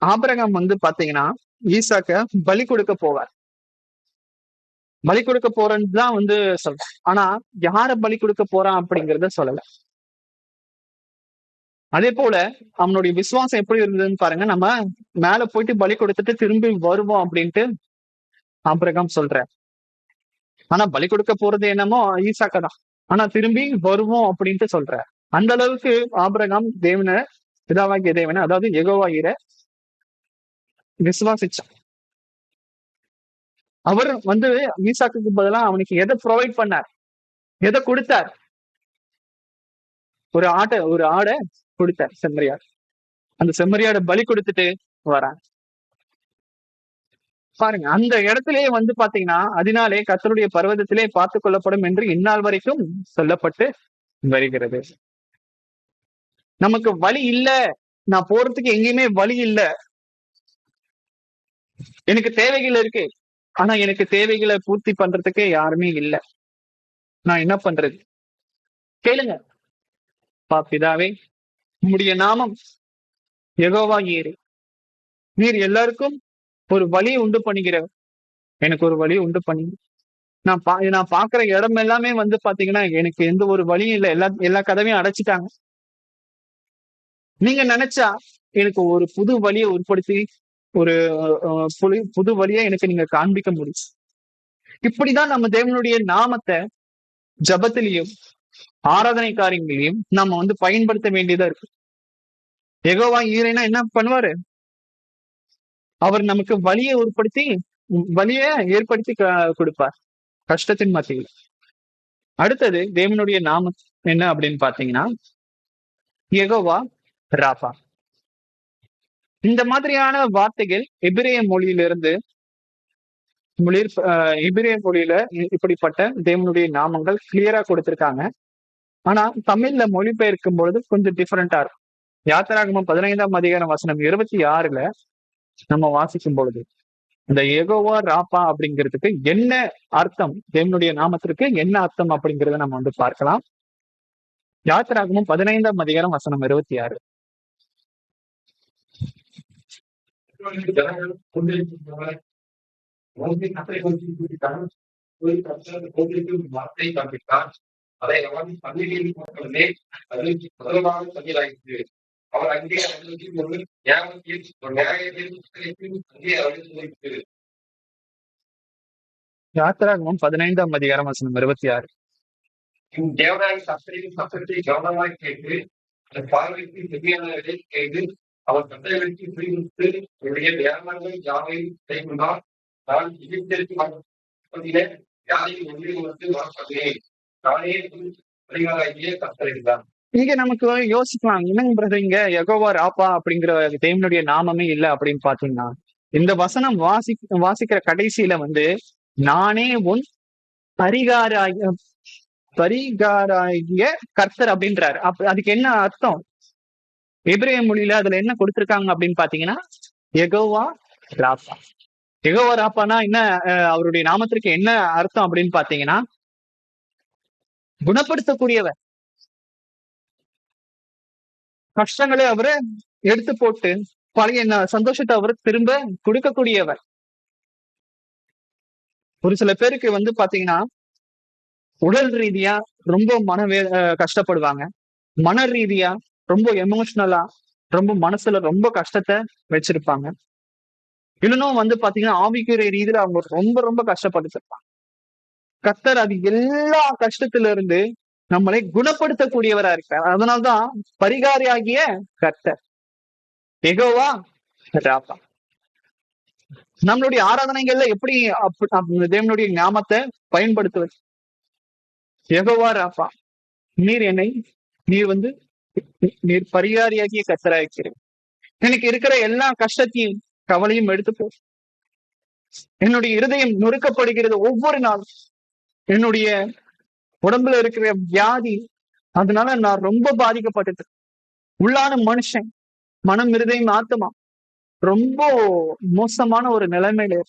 ஆபிரகாம் வந்து பாத்தீங்கன்னா ஈசாக்க பலி கொடுக்க போவார். பலி கொடுக்க போறேன்னு தான் வந்து சொல்றேன். ஆனா யார பலி கொடுக்க போறான் அப்படிங்கறத சொல்லல. அதே போல அவனுடைய விசுவாசம் எப்படி இருந்ததுன்னு பாருங்க. நம்ம மேல போயிட்டு பலி கொடுத்துட்டு திரும்பி வருவோம் அப்படின்ட்டு ஆபிரகாம் சொல்ற. ஆனா பலி கொடுக்க போறது என்னமோ ஈசாக்க தான். ஆனா திரும்பி வருவோம் அப்படின்ட்டு சொல்ற. அந்த அளவுக்கு ஆபிரகாம் தேவனை, பிதாவாகிய தேவனை, அதாவது யெகோவா ஈரே விசுவாசிச்சான். அவர் வந்து ஈசாக்குக்கு பதிலா அவனுக்கு எதை ப்ரொவைட் பண்ணார், எதை கொடுத்தார்? ஒரு ஆடை கொடுத்தார், செம்மறியாடு. அந்த செம்மறியாட பலி கொடுத்துட்டு வரான். பாருங்க, அந்த இடத்திலேயே வந்து பாத்தீங்கன்னா அதனாலே கர்த்தருடைய பர்வதத்திலே பார்த்து கொள்ளப்படும் என்று இந்நாள் வரைக்கும் சொல்லப்பட்டு வருகிறது. நமக்கு வழி இல்ல, நான் போறதுக்கு எங்கேயுமே வழி இல்ல, எனக்கு தேவைகள் இருக்கு, ஆனா எனக்கு தேவைகளை பூர்த்தி பண்றதுக்கே யாருமே இல்ல, நான் என்ன பண்றது? கேளுங்க. பிதாவே, உம்முடைய நாமம் யெகோவா ஈரே. நீர் எல்லாருக்கும் ஒரு வழியை உண்டு பண்ணுகிறவர். எனக்கு ஒரு வழியை உண்டு பண்ணி, நான் பாக்குற இடம் எல்லாமே வந்து பாத்தீங்கன்னா எனக்கு எந்த ஒரு வழியும் இல்லை, எல்லா கதவையும் அடைச்சிட்டாங்க. நீங்க நினைச்சா எனக்கு ஒரு புது வழியை உட்படுத்தி ஒரு புது வழியை எனக்கு நீங்க காண்பிக்க முடியும். இப்படிதான் நம்ம தேவனுடைய நாமத்தை ஜபத்திலையும் ஆராதனை காரியங்களையும் நம்ம வந்து பயன்படுத்த வேண்டியதா இருக்கு. யெகோவா ஈரேனா என்ன பண்ணுவாரு? அவர் நமக்கு வழியை ஏற்படுத்தி கொடுப்பார் கஷ்டத்தின் மத்தியில். அடுத்தது தேவனுடைய நாமம் என்ன அப்படின்னு பாத்தீங்கன்னா யெகோவா ராபா. இந்த மாதிரியான வார்த்தைகள் எபிரேய மொழியிலிருந்து எபிரேய மொழியில இப்படிப்பட்ட தேவனுடைய நாமங்கள் கிளியரா கொடுத்திருக்காங்க. ஆனா தமிழ்ல மொழிபெயர்க்கும் பொழுது கொஞ்சம் டிஃபரெண்டா இருக்கும். யாத்திராகமம் 15ஆம் அதிகாரம் வசனம் 26ல நம்ம வாசிக்கும் பொழுது இந்த யெகோவா ராபா அப்படிங்கிறதுக்கு என்ன அர்த்தம், தேவனுடைய நாமத்திற்கு என்ன அர்த்தம் அப்படிங்கிறத நம்ம வந்து பார்க்கலாம். யாத்திராகமம் 15ஆம் அதிகாரம் வசனம் 26. வார்த்தை காண்பித்தார். அதை அவன் பள்ளியில் போட்டவுடனே அது முதலாக பதிலாயிற்று. அவர் அங்கே அவர்களுக்கு ஒரு நியாயத்தையும் அங்கே அவர்களுக்கு யாத்திராகமம் 15ஆம் அதிகாரம் வசனம் 26. தேவனாய் சத்தத்தையும் சத்தத்தை கவனமாய் கேட்டு அந்த பார்வைக்கு செவ்வியானவர்களை செய்து அவர் கட்டளைக்கு புரிந்து என்னுடைய தியானங்கள் யாவையும் செய்தால் நான் எகிப்திற்கு யாரையும் ஒன்றில் வந்து வாசிப்பேன். நானே பரிகாராகிய கட்டளைதான். இங்க நமக்கு யோசிக்கலாம், என்னங்க பிரதர் இங்க யெகோவா ராபா அப்படிங்கிற தேவனுடைய நாமமே இல்லை அப்படின்னு பாத்தீங்கன்னா, இந்த வசனம் வாசிக்கிற கடைசியில வந்து நானே உன் பரிகாராகிய கர்த்தர் அப்படின்றாரு. அதுக்கு என்ன அர்த்தம்? எபிரேய மொழியில அதுல என்ன கொடுத்திருக்காங்க அப்படின்னு பாத்தீங்கன்னா யெகோவா ராபா. யெகோவா ராபானா என்ன, அவருடைய நாமத்திற்கு என்ன அர்த்தம் அப்படின்னு பாத்தீங்கன்னா குணப்படுத்தக்கூடியவர். கஷ்டங்களை அவரை எடுத்து போட்டு பழைய சந்தோஷத்தை அவர் திரும்ப கொடுக்கக்கூடியவர். ஒரு சில பேருக்கு வந்து பாத்தீங்கன்னா உடல் ரீதியா ரொம்ப கஷ்டப்படுவாங்க, மன ரீதியா ரொம்ப எமோஷனலா ரொம்ப மனசுல ரொம்ப கஷ்டத்தை வச்சிருப்பாங்க. இன்னும் வந்து பாத்தீங்கன்னா ஆவிக்குரிய ரீதியில அவங்க ரொம்ப ரொம்ப கஷ்டப்பட்டுருப்பாங்க. கர்த்தர் அது எல்லா கஷ்டத்துல இருந்து நம்மளை குணப்படுத்தக்கூடியவரா இருக்கார். அதனால்தான் பரிகாரியாகிய கர்த்தர் யெகோவா ராபா. நம்மளுடைய ஆராதனைகள்ல எப்படி தேவனுடைய நாமத்தை பயன்படுத்துவது? யெகோவா ராபா, நீர் பரிகாரியாகிய கர்த்தரா இருக்கிறீர். எனக்கு இருக்கிற எல்லா கஷ்டத்தையும் கவலையும் எடுத்து போ. என்னுடைய இருதயம் நொறுக்கப்படுகிறது ஒவ்வொரு நாளும். என்னுடைய உடம்புல இருக்கிற வியாதி, அதனால நான் ரொம்ப பாதிக்கப்பட்டுட்டேன். உள்ளான மனுஷன், மனம், இருதயம், ஆத்மா ரொம்ப மோசமான ஒரு நிலைமையில.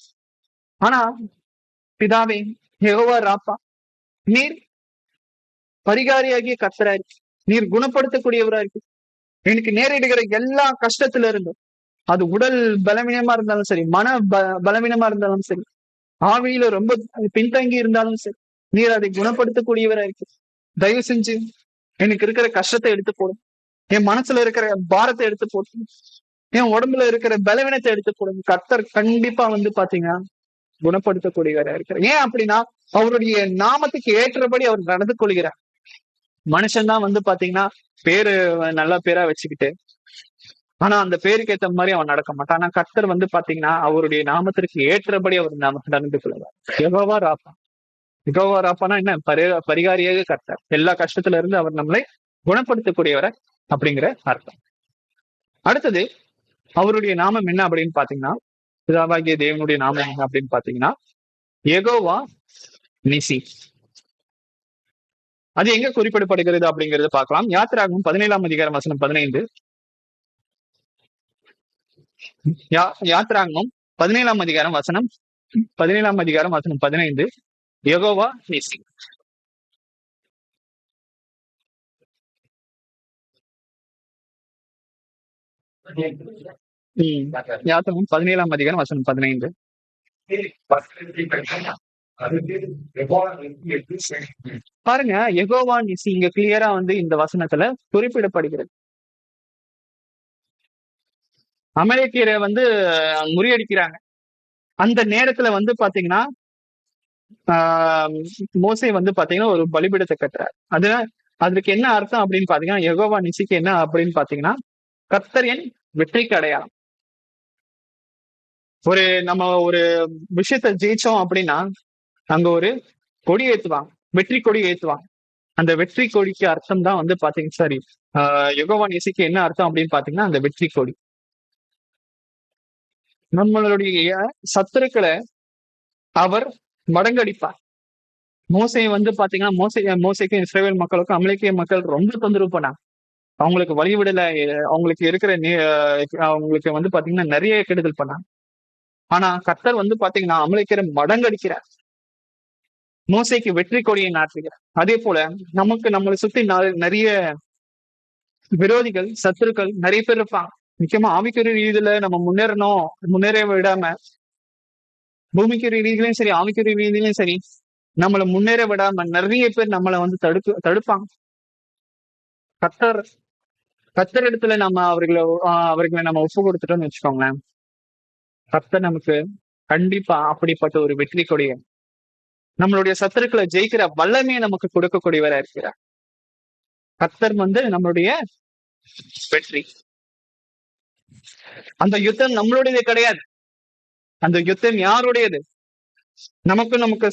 ஆனா பிதாவே யெகோவா ராபா, நீர் பரிகாரியாகிய கர்த்தரா இருக்கு, நீர் குணப்படுத்தக்கூடியவரா இருக்கு. எனக்கு நேரிடுகிற எல்லா கஷ்டத்துல இருந்தும், அது உடல் பலவீனமா இருந்தாலும் சரி, மன பலவீனமா இருந்தாலும் சரி, ஆவியில ரொம்ப பின்தங்கி இருந்தாலும் சரி, நீர் அதை குணப்படுத்தக்கூடியவரா இருக்கு. தயவு செஞ்சு எனக்கு இருக்கிற கஷ்டத்தை எடுத்து போடும். என் மனசுல இருக்கிற பாரத்தை எடுத்து போடும். என் உடம்புல இருக்கிற பலவீனத்தை எடுத்து போடும். கர்த்தர் கண்டிப்பா வந்து பாத்தீங்கன்னா குணப்படுத்தக்கூடியவரா இருக்கிறார். ஏன் அப்படின்னா அவருடைய நாமத்துக்கு ஏற்றபடி அவர் நடந்து கொள்கிறார். மனுஷன்தான் வந்து பாத்தீங்கன்னா பேரு நல்ல பேரா வச்சுக்கிட்டு, ஆனா அந்த பேருக்கு ஏத்த மாதிரி அவன் நடக்க மாட்டான். ஆனா கர்த்தர் வந்து பாத்தீங்கன்னா அவருடைய நாமத்திற்கு ஏற்றபடி அவர் நாமத்தை நடந்து கொள்வார். யெகோவா ராபா. யெகோவா ராபானா என்ன? பரிகாரியாக கர்த்தர். எல்லா கஷ்டத்துல இருந்து அவர் நம்மளை குணப்படுத்தக்கூடியவரை அப்படிங்கிற அர்த்தம். அடுத்தது அவருடைய நாமம் என்ன அப்படின்னு பாத்தீங்கன்னா, பிதாவாகிய தேவனுடைய நாமம் என்ன அப்படின்னு பாத்தீங்கன்னா யெகோவா நிசி. அது எங்க குறிப்பிடப்படுகிறது அப்படிங்கறத பார்க்கலாம். யாத்திராகமம் 17ஆம் அதிகாரம் வசனம் 15. யாத்திராகமம் 17ஆம் அதிகாரம் வசனம் 15. யெகோவா நிசி. யாத்திராகமம் 17ஆம் அதிகாரம் வசனம் 15. பாருங்க, யெகோவா நிசி இங்க கிளியரா வந்து இந்த வசனத்துல குறிப்பிடப்படுகிறது. அமலேக்கியரை வந்து முறியடிக்கிறாங்க. அந்த நேரத்துல வந்து பாத்தீங்கன்னா மோசே வந்து பாத்தீங்கன்னா ஒரு பலிபீடத்தை கட்டுறாரு. அதுக்கு என்ன அர்த்தம் அப்படின்னு பாத்தீங்கன்னா, யெகோவா நிசிக்கு என்ன அப்படின்னு பாத்தீங்கன்னா கர்த்தர் என் வெற்றிக்கு அடையாளம். நம்ம ஒரு விஷயத்த ஜெயிச்சோம் அப்படின்னா அங்க ஒரு கொடி ஏத்துவாங்க, வெற்றி கொடி ஏத்துவாங்க. அந்த வெற்றி கொடிக்கு அர்த்தம் தான் வந்து பாத்தீங்க சரி. யெகோவா நேசிக்கு என்ன அர்த்தம் அப்படின்னு பாத்தீங்கன்னா அந்த வெற்றி கொடி. நம்மளுடைய சத்துருக்களை அவர் மடங்கடிப்பார். மோசே வந்து பாத்தீங்கன்னா மோசேக்கும் இஸ்ரவேல் மக்களுக்கும் அமலேக்கிய மக்கள் ரொம்ப தொந்தரவு பண்ணாங்க. அவங்களுக்கு வழிவிடல, அவங்களுக்கு இருக்கிற அவங்களுக்கு வந்து பாத்தீங்கன்னா நிறைய கெடுதல் பண்ணாங்க. ஆனா கர்த்தர் வந்து பாத்தீங்கன்னா அமலேக்கியரை மடங்கடிக்கிறார். மோசேக்கு வெற்றி கொடியை நாட்டுகிறார். அதே போல நமக்கு நம்மளை சுத்தி நிறைய விரோதிகள், சத்துருக்கள் நிறைய பேர் இருப்பாங்க. முக்கியமா ஆவிக்குரிய ரீதியில நம்ம முன்னேற விடாம, பூமிக்குரிய ரீதியிலும் சரி, ஆவிக்குரிய ரீதியிலும் சரி, நம்மளை முன்னேற விடாம நிறைய பேர் நம்மளை வந்து தடுப்பாங்க. கர்த்தர் கர்த்தர் இடத்துல நம்ம அவர்களை நம்ம ஒப்பு கொடுத்துட்டோம்னு வச்சுக்கோங்களேன், கர்த்தர் நமக்கு கண்டிப்பா அப்படிப்பட்ட ஒரு வெற்றி கொடியை, நம்மளுடைய சத்துருக்களை ஜெயிக்கிற வல்லமையை நமக்கு கொடுக்கக்கூடியவரா இருக்கிறார். கர்த்தர் வந்து நம்மளுடைய வெற்றி. அந்த யுத்தம் நம்மளுடையது கிடையாது. அந்த யுத்தம் யாருடையது? நமக்கும் நமக்கு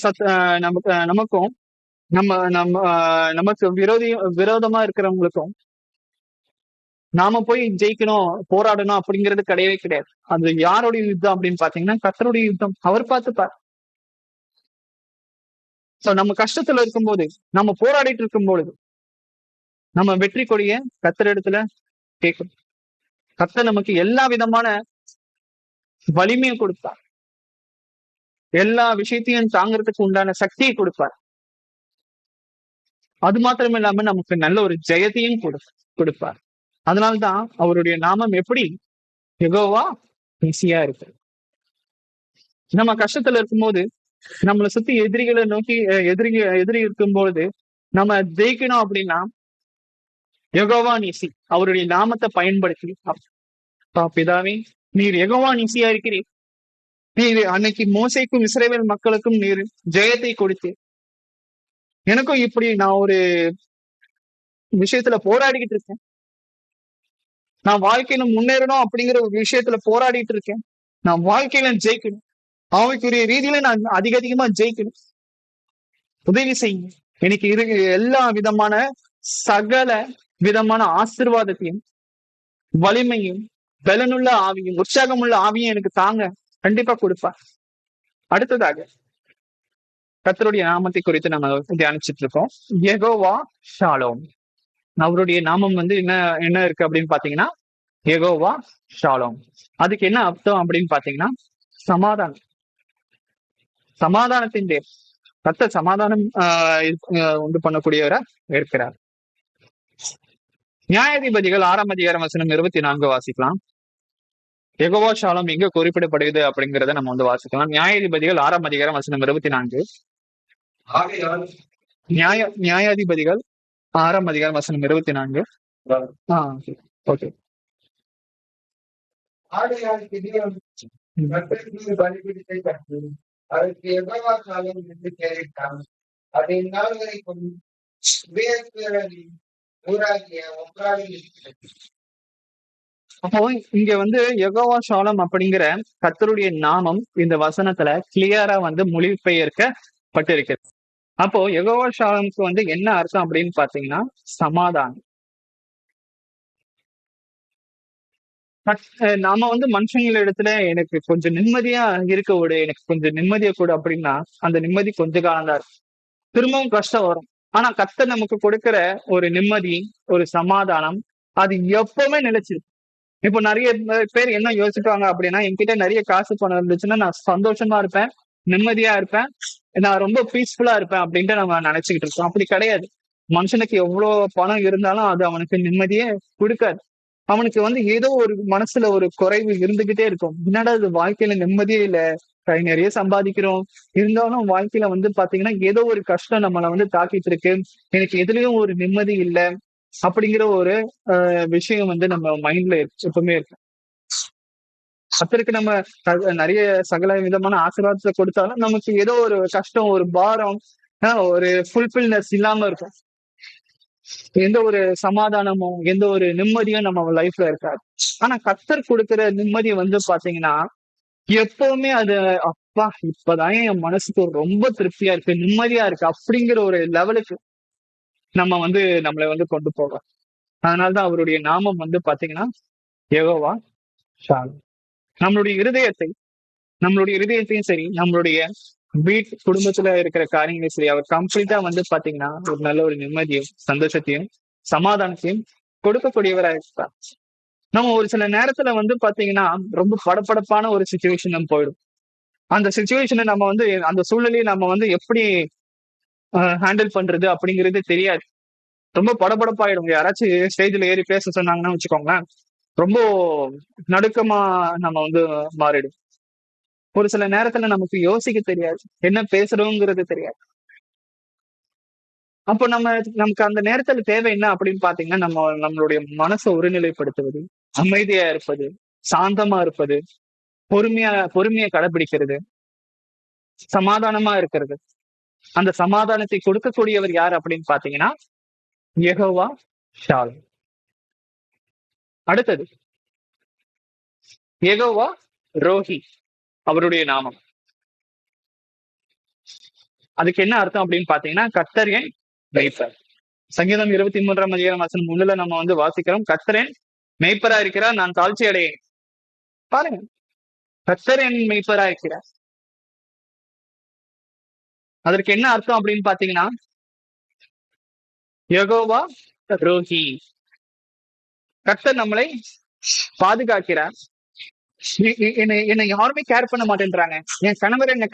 விரோதமா இருக்கிறவங்களுக்கும் நாம போய் ஜெயிக்கணும், போராடணும் அப்படிங்கிறது கிடையவே கிடையாது. அது யாருடைய யுத்தம் அப்படின்னு பாத்தீங்கன்னா கர்த்தருடைய யுத்தம். அவர் பார்த்துப்பார். சோ நம்ம கஷ்டத்துல இருக்கும்போது, நம்ம போராடிட்டு இருக்கும் பொழுது, நம்ம வெற்றி கொடிய கர்த்தர் இடத்துல கேட்கணும். கர்த்தர் நமக்கு எல்லா விதமான வலிமையும் கொடுப்பார். எல்லா விஷயத்தையும் தாங்கிறதுக்கு உண்டான சக்தியை கொடுப்பார். அது மாத்திரம் இல்லாம நமக்கு நல்ல ஒரு ஜெயத்தையும் கொடுப்பார். அதனால்தான் அவருடைய நாமம் எப்படி யெகோவா ஈஸியா இருக்கு. நம்ம கஷ்டத்துல இருக்கும்போது, நம்மளை சுத்தி எதிரிகளை நோக்கி எதிரி இருக்கும்போது நம்ம ஜெயிக்கணும் அப்படின்னா யெகோவா நீசி அவருடைய நாமத்தை பயன்படுத்தி, பிதாவே நீர் யெகோவா நீசியா இருக்கிறீர். நீர் அன்னைக்கு மோசேக்கும் இஸ்ரவேல் மக்களுக்கும் நீர் ஜெயத்தை கொடுத்து, எனக்கும் இப்படி நான் ஒரு விஷயத்துல போராடிக்கிட்டு இருக்கேன். நான் வாழ்க்கையில முன்னேறணும் அப்படிங்கிற ஒரு விஷயத்துல போராடிட்டு இருக்கேன். நான் வாழ்க்கையில ஜெயிக்கணும், அவனுக்குரிய ரீதியில நான் அதிகமா ஜெயிக்கணும். உதவி செய்யுங்க. எனக்கு எல்லா விதமான சகல விதமான ஆசீர்வாதத்தையும், வலிமையும், பலனுள்ள ஆவியும், உற்சாகமுள்ள ஆவியும் எனக்கு தாங்க கண்டிப்பா கொடுப்பார். அடுத்ததாக கர்த்தருடைய நாமத்தை குறித்து நம்ம தியானிச்சுட்டு இருக்கோம். யெகோவா ஷாலோம். அவருடைய நாமம் வந்து என்ன இருக்கு அப்படின்னு பாத்தீங்கன்னா யெகோவா ஷாலோம். அதுக்கு என்ன அர்த்தம் அப்படின்னு பாத்தீங்கன்னா சமாதானம். சமாதானத்தின் தேவன். கர்த்தர் சமாதானம் உண்டு பண்ணக்கூடியவரா இருக்கிறார். நியாயாதிபதிகள் 6ஆம் அதிகாரம் வசனம் 24 வாசிக்கலாம். யெகோவா ஷாலோம் எங்க குறிப்பிடப்படுகிறது அப்படிங்கிறத நம்ம வந்து வாசிக்கலாம். நியாயாதிபதிகள் 6ஆம் அதிகாரம் வசனம் 24. நியாயாதிபதிகள் 6ஆம் அதிகாரம் வசனம் 24. ஓகே. அதற்கு யெகோவா ஷாலோம் என்று பெயரிட்டான். அதை நாள் வரைக்கும் அப்போ இங்க வந்து யெகோவா ஷாலோம் அப்படிங்கிற கர்த்தருடைய நாமம் இந்த வசனத்துல கிளியரா வந்து மொழிபெயர்க்கப்பட்டிருக்கிறது. அப்போ யெகோவா ஷாலோம்க்கு வந்து என்ன அர்த்தம் அப்படின்னு பாத்தீங்கன்னா சமாதானம். நாம வந்து மனுஷங்கள இடத்துல எனக்கு கொஞ்சம் நிம்மதியா இருக்க விடு, எனக்கு கொஞ்சம் நிம்மதியா கூட அப்படின்னா அந்த நிம்மதி கொஞ்ச காலம் தான் இருக்கும். திரும்பவும் கஷ்டம் வரும். ஆனா கர்த்தர் நமக்கு கொடுக்கிற ஒரு நிம்மதி, ஒரு சமாதானம் அது எப்பவுமே நிலைச்சிருக்கு. இப்போ நிறைய பேர் என்ன யோசிப்பாங்க அப்படின்னா, என்கிட்ட நிறைய காசு பணம் இருந்துச்சுன்னா நான் சந்தோஷமா இருப்பேன், நிம்மதியா இருப்பேன், நான் ரொம்ப பீஸ்ஃபுல்லா இருப்பேன் அப்படின்ட்டு நம்ம நினைச்சுக்கிட்டு இருக்கோம். அப்படி கிடையாது. மனுஷனுக்கு எவ்வளவு பணம் இருந்தாலும் அது அவனுக்கு நிம்மதியே கொடுக்காது. அவனுக்கு வந்து ஏதோ ஒரு மனசுல ஒரு குறைவு இருந்துகிட்டே இருக்கும். என்னடா இது வாழ்க்கையில நிம்மதியே இல்ல, கை நிறைய சம்பாதிக்கிறோம், இருந்தாலும் வாழ்க்கையில வந்து பாத்தீங்கன்னா ஏதோ ஒரு கஷ்டம் நம்மளை வந்து தாக்கிட்டு இருக்கு, எனக்கு எதுலயும் ஒரு நிம்மதி இல்லை அப்படிங்கிற ஒரு விஷயம் வந்து நம்ம மைண்ட்ல எப்பவுமே இருக்கு. கர்த்தருக்கு நம்ம நிறைய சகல விதமான ஆசீர்வாதத்தை கொடுத்தாலும் நமக்கு ஏதோ ஒரு கஷ்டம், ஒரு பாரம், ஒரு ஃபுல்ஃபில்னஸ் இல்லாம இருக்கும். எந்த ஒரு சமாதானமும் எந்த ஒரு நிம்மதியும் நம்ம லைஃப்ல இருக்காது. ஆனா கர்த்தர் கொடுக்கிற நிம்மதி வந்து பாத்தீங்கன்னா எப்பவுமே அது அப்பா இப்பதான் என் மனசுக்கு ரொம்ப திருப்தியா இருக்கு, நிம்மதியா இருக்கு அப்படிங்கிற ஒரு லெவலுக்கு நம்ம நம்மளை கொண்டு போவோம். அதனாலதான் அவருடைய நாமம் பாத்தீங்கன்னா யெகோவா ஷாலோம். நம்மளுடைய இருதயத்தை நம்மளுடைய இருதயத்தையும் சரி, நம்மளுடைய குடும்பத்துல இருக்கிற காரியங்களையும் சரி, அவர் கம்ப்ளீட்டா பாத்தீங்கன்னா ஒரு நல்ல ஒரு நிம்மதியும் சந்தோஷத்தையும் சமாதானத்தையும் கொடுக்கக்கூடியவரா இருப்பார். நம்ம ஒரு சில நேரத்துல பாத்தீங்கன்னா ரொம்ப படபடப்பான ஒரு சுச்சுவேஷன் நம்ம போயிடும். அந்த சுச்சுவேஷனை நம்ம அந்த சூழ்நிலையை நம்ம எப்படி ஹேண்டில் பண்றது அப்படிங்கிறது தெரியாது. ரொம்ப படபடப்பாயிடும். யாராச்சும் ஸ்டேஜ்ல ஏறி பேச சொன்னாங்கன்னா வச்சுக்கோங்களேன், ரொம்ப நடுக்கமா நம்ம மாறிடும். ஒரு சில நேரத்துல நமக்கு யோசிக்க தெரியாது, என்ன பேசுறோங்கிறது தெரியாது. அப்போ நமக்கு அந்த நேரத்துல தேவை என்ன அப்படின்னு பாத்தீங்கன்னா, நம்மளுடைய மனசை ஒருநிலைப்படுத்துவது, அமைதியா இருப்பது, சாந்தமா இருப்பது, பொறுமையா கடைபிடிக்கிறது, சமாதானமா இருக்கிறது. அந்த சமாதானத்தை கொடுக்கக்கூடியவர் யார் அப்படின்னு பாத்தீங்கன்னா யெகோவா ஷாலோம். அடுத்தது யெகோவா ரோஹி, அவருடைய நாமம். அதுக்கு என்ன அர்த்தம் அப்படின்னு பாத்தீங்கன்னா கர்த்தர் என் மேய்ப்பர். சங்கீதம் 23:3 நம்ம வாசிக்கிறோம், கர்த்தர் என் மேய்ப்பரா இருக்கிறார், நான் தாழ்ச்சி அடையேன். பாருங்க, கர்த்தர் என் மேய்ப்பரா இருக்கிறார். அதற்கு என்ன அர்த்தம் அப்படின்னு பாத்தீங்கன்னா யெகோவா ரோஹி, கர்த்தர் நம்மளை பாதுகாக்கிறார். என்னை யாருமே கேர் பண்ண மாட்டேன்றாங்க, என் கணவர் என்ன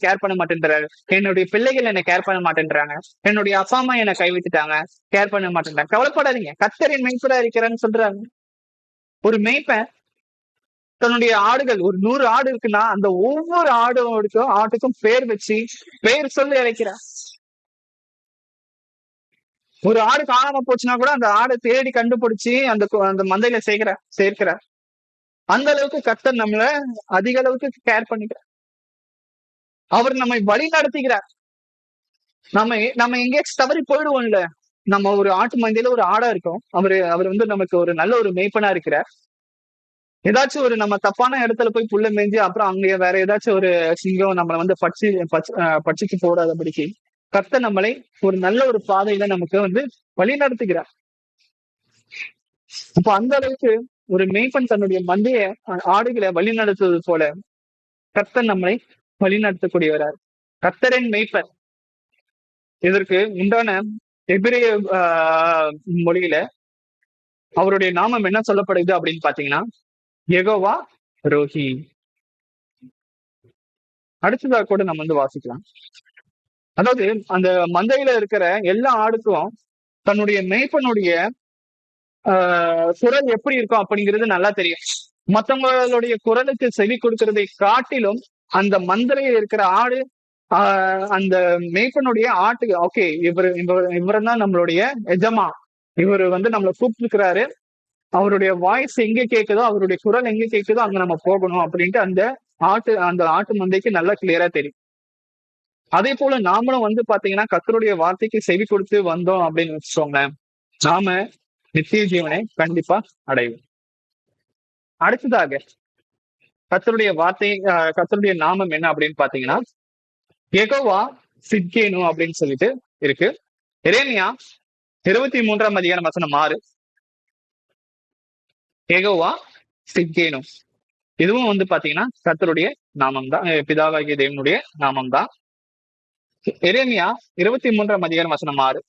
கேர் பண்ண மாட்டேன்றாரு, என்னுடைய பிள்ளைகள் என்ன கேர் பண்ண மாட்டேன்றாங்க, என்னுடைய அப்பா அம்மா என்ன கைவிட்டுட்டாங்க, கேர் பண்ண மாட்டேன்றாங்க. கவலைப்படாதீங்க, கர்த்தர் என் மேய்ப்பரா இருக்கிறான்னு சொல்றாங்க. ஒரு மேய்ப்பன் தன்னுடைய ஆடுகள், ஒரு 100 ஆடு இருக்குன்னா அந்த ஒவ்வொரு ஆட்டுக்கும் பேர் வச்சு பேர் சொல்லி அழைக்கிறார். ஒரு ஆடு காணாம போச்சுன்னா கூட அந்த ஆடை தேடி கண்டுபிடிச்சு அந்த மந்தையில சேர்க்கிறார். அந்த அளவுக்கு கர்த்தர் நம்மள அதிக அளவுக்கு கேர் பண்ணிக்கிறார். அவர் நம்மை வழி நடத்துகிறார். நம்ம எங்கேயாச்சும் தவறி போயிடுவோம்ல. நம்ம ஒரு ஆட்டு மந்தையில ஒரு ஆடா இருக்கோம், அவர் நமக்கு ஒரு நல்ல ஒரு மேய்ப்பனா இருக்கிறார். ஏதாச்சும் ஒரு நம்ம தப்பான இடத்துல போய் புல்ல மேய்ஞ்சி அப்புறம் அங்க வேற ஏதாச்சும் ஒரு சிங்கம் நம்மளை பட்சிச்சு போடாதபடிக்கு கர்த்தர் நம்மளை ஒரு நல்ல ஒரு பாதையில நமக்கு வழி நடத்துகிறார். அப்ப அந்த அளவுக்கு ஒரு மேய்ப்பன் தன்னுடைய மந்தைய ஆடுகளை வழி நடத்துவது போல கர்த்தர் நம்மளை வழி நடத்தக்கூடியவரார். கர்த்தரின் மேய்ப்பர், இதற்கு உண்டான எபிரேய மொழியில அவருடைய நாமம் என்ன சொல்லப்படுது அப்படின்னு பாத்தீங்கன்னா யெகோவா ரோஹி. அடுத்ததாக கூட நம்ம வாசிக்கலாம். அதாவது அந்த மந்தையில இருக்கிற எல்லா ஆடுக்கும் தன்னுடைய மேய்ப்பனுடைய குரல் எப்படி இருக்கும் அப்படிங்கிறது நல்லா தெரியும். மற்றவங்களுடைய குரலுக்கு செவி கொடுக்கிறதை காட்டிலும் அந்த மந்தையில இருக்கிற ஆடு அந்த மேய்ப்பனுடைய ஆட்டுக்கு ஓகே இவர் தான் நம்மளுடைய எஜமா, இவர் நம்மளை கூப்பிட்டுருக்கிறாரு, அவருடைய வாய்ஸ் எங்க கேக்குதோ, அவருடைய குரல் எங்க கேக்குதோ அங்க நம்ம போகணும் அப்படின்ட்டு அந்த ஆட்டு மந்தைக்கு நல்லா கிளியரா தெரியும். அதே போல நாமளும் பாத்தீங்கன்னா கர்த்தருடைய வார்த்தைக்கு செவி கொடுத்து வந்தோம் அப்படின்னு வச்சுக்கோங்க, நாம நித்திய ஜீவனை கண்டிப்பா அடைவோம். அடுத்ததாக கர்த்தருடைய வார்த்தை, கர்த்தருடைய நாமம் என்ன அப்படின்னு பாத்தீங்கன்னா யெகோவா சித்கேனு அப்படின்னு சொல்லிட்டு இருக்கு. எரேமியா 23:6 யெகோவா சித்கேனு. இதுவும் பாத்தீங்கன்னா கர்த்தருடைய நாமம் தான், பிதாவாகிய தேவனுடைய நாமம் தான். எரேமியா 23:6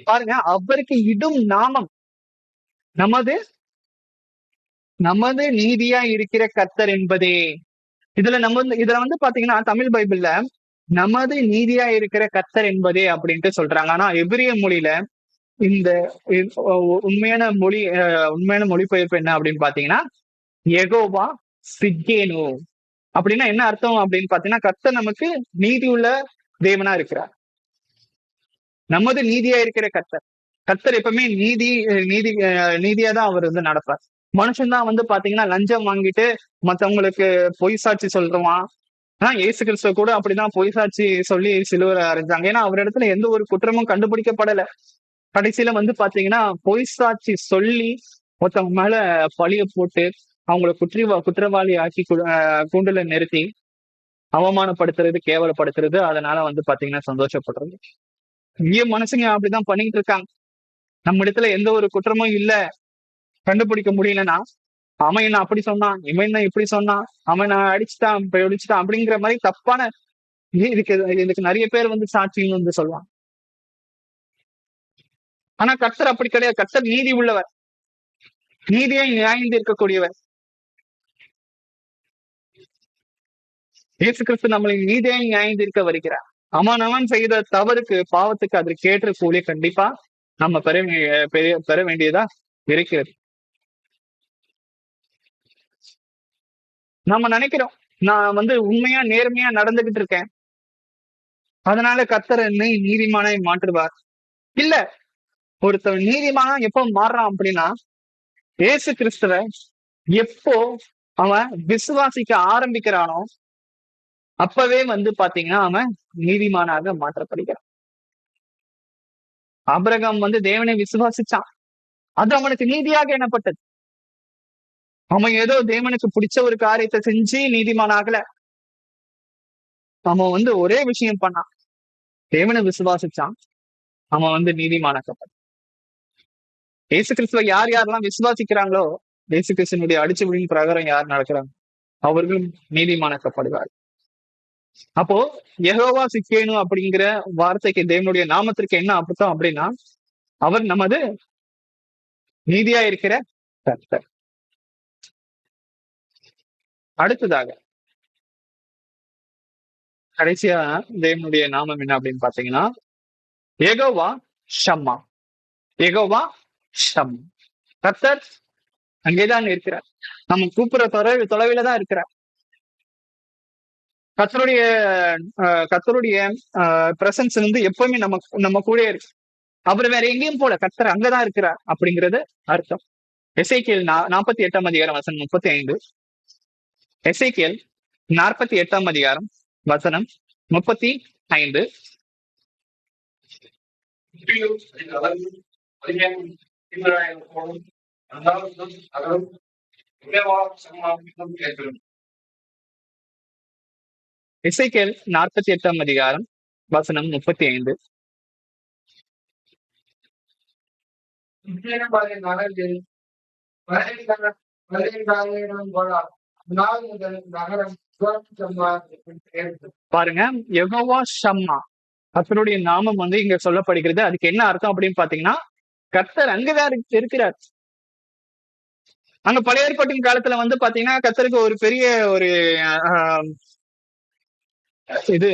பாருங்க, அவருக்கு இடும் நாமம் நமது நீதியா இருக்கிற கர்த்தர் என்பதே. இதுல பாத்தீங்கன்னா தமிழ் பைபிள்ல நமது நீதியா இருக்கிற கர்த்தர் என்பதே அப்படின்ட்டு சொல்றாங்க. ஆனா எபிரிய மொழியில இந்த உண்மையான மொழிபெயர்ப்பு என்ன அப்படின்னு பாத்தீங்கன்னா யெகோவா சித்கேனு. அப்படின்னா என்ன அர்த்தம் அப்படின்னு பாத்தீங்கன்னா கர்த்தர் நமக்கு நீதி உள்ள தேவனா இருக்கிறார், நமது நீதியா இருக்கிற கர்த்தர் எப்பவுமே நீதியா தான் அவர் நடப்பார். மனுஷன் தான் பாத்தீங்கன்னா லஞ்சம் வாங்கிட்டு மத்தவங்களுக்கு பொய் சாட்சி சொல்றான், ஆனா இயேசு கிறிஸ்துவ கூட அப்படிதான் பொய் சாட்சி சொல்லி சிலுவையில அறைஞ்சாங்க. ஏன்னா அவர் இடத்துல எந்த ஒரு குற்றமும் கண்டுபிடிக்கப்படல. கடைசியில வந்து பாத்தீங்கன்னா பொய் சாட்சி சொல்லி ஒருத்தவங்க மேல பழிய போட்டு அவங்கள குற்றவாளி ஆக்கி கூண்டுல நிறுத்தி அவமானப்படுத்துறது, கேவலப்படுத்துறது, அதனால வந்து பாத்தீங்கன்னா சந்தோஷப்படுறது. இங்கேயே மனுஷங்க அப்படிதான் பண்ணிட்டு இருக்காங்க. நம்ம இடத்துல எந்த ஒரு குற்றமும் இல்ல, கண்டுபிடிக்க முடியலன்னா அவன் என்ன அப்படி சொன்னான், இவன் என்ன இப்படி சொன்னான், அவன் நான் அடிச்சுட்டான் இப்ப அடிச்சுட்டான் அப்படிங்கிற மாதிரி தப்பான இதுக்கு இதுக்கு நிறைய பேர் வந்து சாட்சின்னு வந்து சொல்லுவாங்க. ஆனா கர்த்தர் அப்படி கிடையாது. கர்த்தர் நீதி உள்ளவர், நீதியை நியாய்ந்து இருக்கக்கூடியவர். இயேசு கிறிஸ்து நம்மளை நீதியை நியாய்ந்து இருக்க வருகிறார். அவன் செய்த தவறுக்கு, பாவத்துக்கு அதற்கு ஏற்ற கூலி கண்டிப்பா நம்ம பெற வேண்டியதா இருக்கிறது. நம்ம நினைக்கிறோம் நான் வந்து உண்மையா நேர்மையா நடந்துகிட்டு இருக்கேன், அதனால கர்த்தர் என்னை நீதிமானாய் மாற்றுவார். இல்ல, ஒருத்தர் நீதிமானா எப்போ மாறுறான் அப்படின்னா, இயேசு கிறிஸ்துவ எப்போ அவன் விசுவாசிக்க ஆரம்பிக்கிறானோ அப்பவே வந்து பாத்தீங்கன்னா அவன் நீதிமானாக மாற்றப்படுகிறான். ஆபிரகாம் வந்து தேவனை விசுவாசிச்சான், அது அவனுக்கு நீதியாக எண்ணப்பட்டது. அவன் ஏதோ தேவனுக்கு பிடிச்ச ஒரு காரியத்தை செஞ்சு நீதிமானாகல. அவன் வந்து ஒரே விஷயம் பண்ணான், தேவனை விசுவாசிச்சான், அவன் வந்து நீதிமானாக்கப்பட்டான். இயேசு கிறிஸ்துவ யார் யாரெல்லாம் விசுவாசிக்கிறாங்களோ, இயேசு கிறிஸ்துவனுடைய அடிச்சுவடியின் பிரகாரம் யார் நடக்கிறாங்க அவர்களும் நீதிமானாக்கப்படுவார். அப்போ யெகோவா சிக்கேனு அப்படிங்கிற வார்த்தைக்கு, தேவனுடைய நாமத்திற்கு என்ன அர்த்தம் அப்படின்னா, அவர் நமது நீதியா இருக்கிற கர்த்தர். அடுத்ததாக கடைசியா தேவனுடைய நாமம் என்ன அப்படின்னு பாத்தீங்கன்னா, யெகோவா ஷம்மா. யெகோவா ஷம்மா, கர்த்தர் அங்கேதான் இருக்கிறார். நம்ம கூப்பிடுற தொலைவில தான் இருக்கிறார். கர்த்தருடைய கர்த்தருடைய பிரசன்ஸ் வந்து எப்பவுமே நம்ம கூட இருக்கு. அவர் வேற எங்கேயும் போல, கர்த்தர் அங்கதான் இருக்கிறார் அப்படிங்கிறது அர்த்தம். எசேக்கியேல் 48ஆம் அதிகாரம் வசனம் 35. எசேக்கியேல் 48ஆம் அதிகாரம் வசனம் 35. எசேக்கியேல் 48ஆம் அதிகாரம் வசனம் 35. பாருங்க, யெகோவா ஷம்மா, கர்த்தருடைய நாமம் வந்து இங்க சொல்லப்படுகிறது. அதுக்கு என்ன அர்த்தம் அப்படின்னு பாத்தீங்கன்னா, கர்த்தர் அங்கதான் இருக்கிறார். அங்க பழைய ஏற்பாட்டின் காலத்துல வந்து பாத்தீங்கன்னா கர்த்தருக்கு ஒரு பெரிய ஒரு இது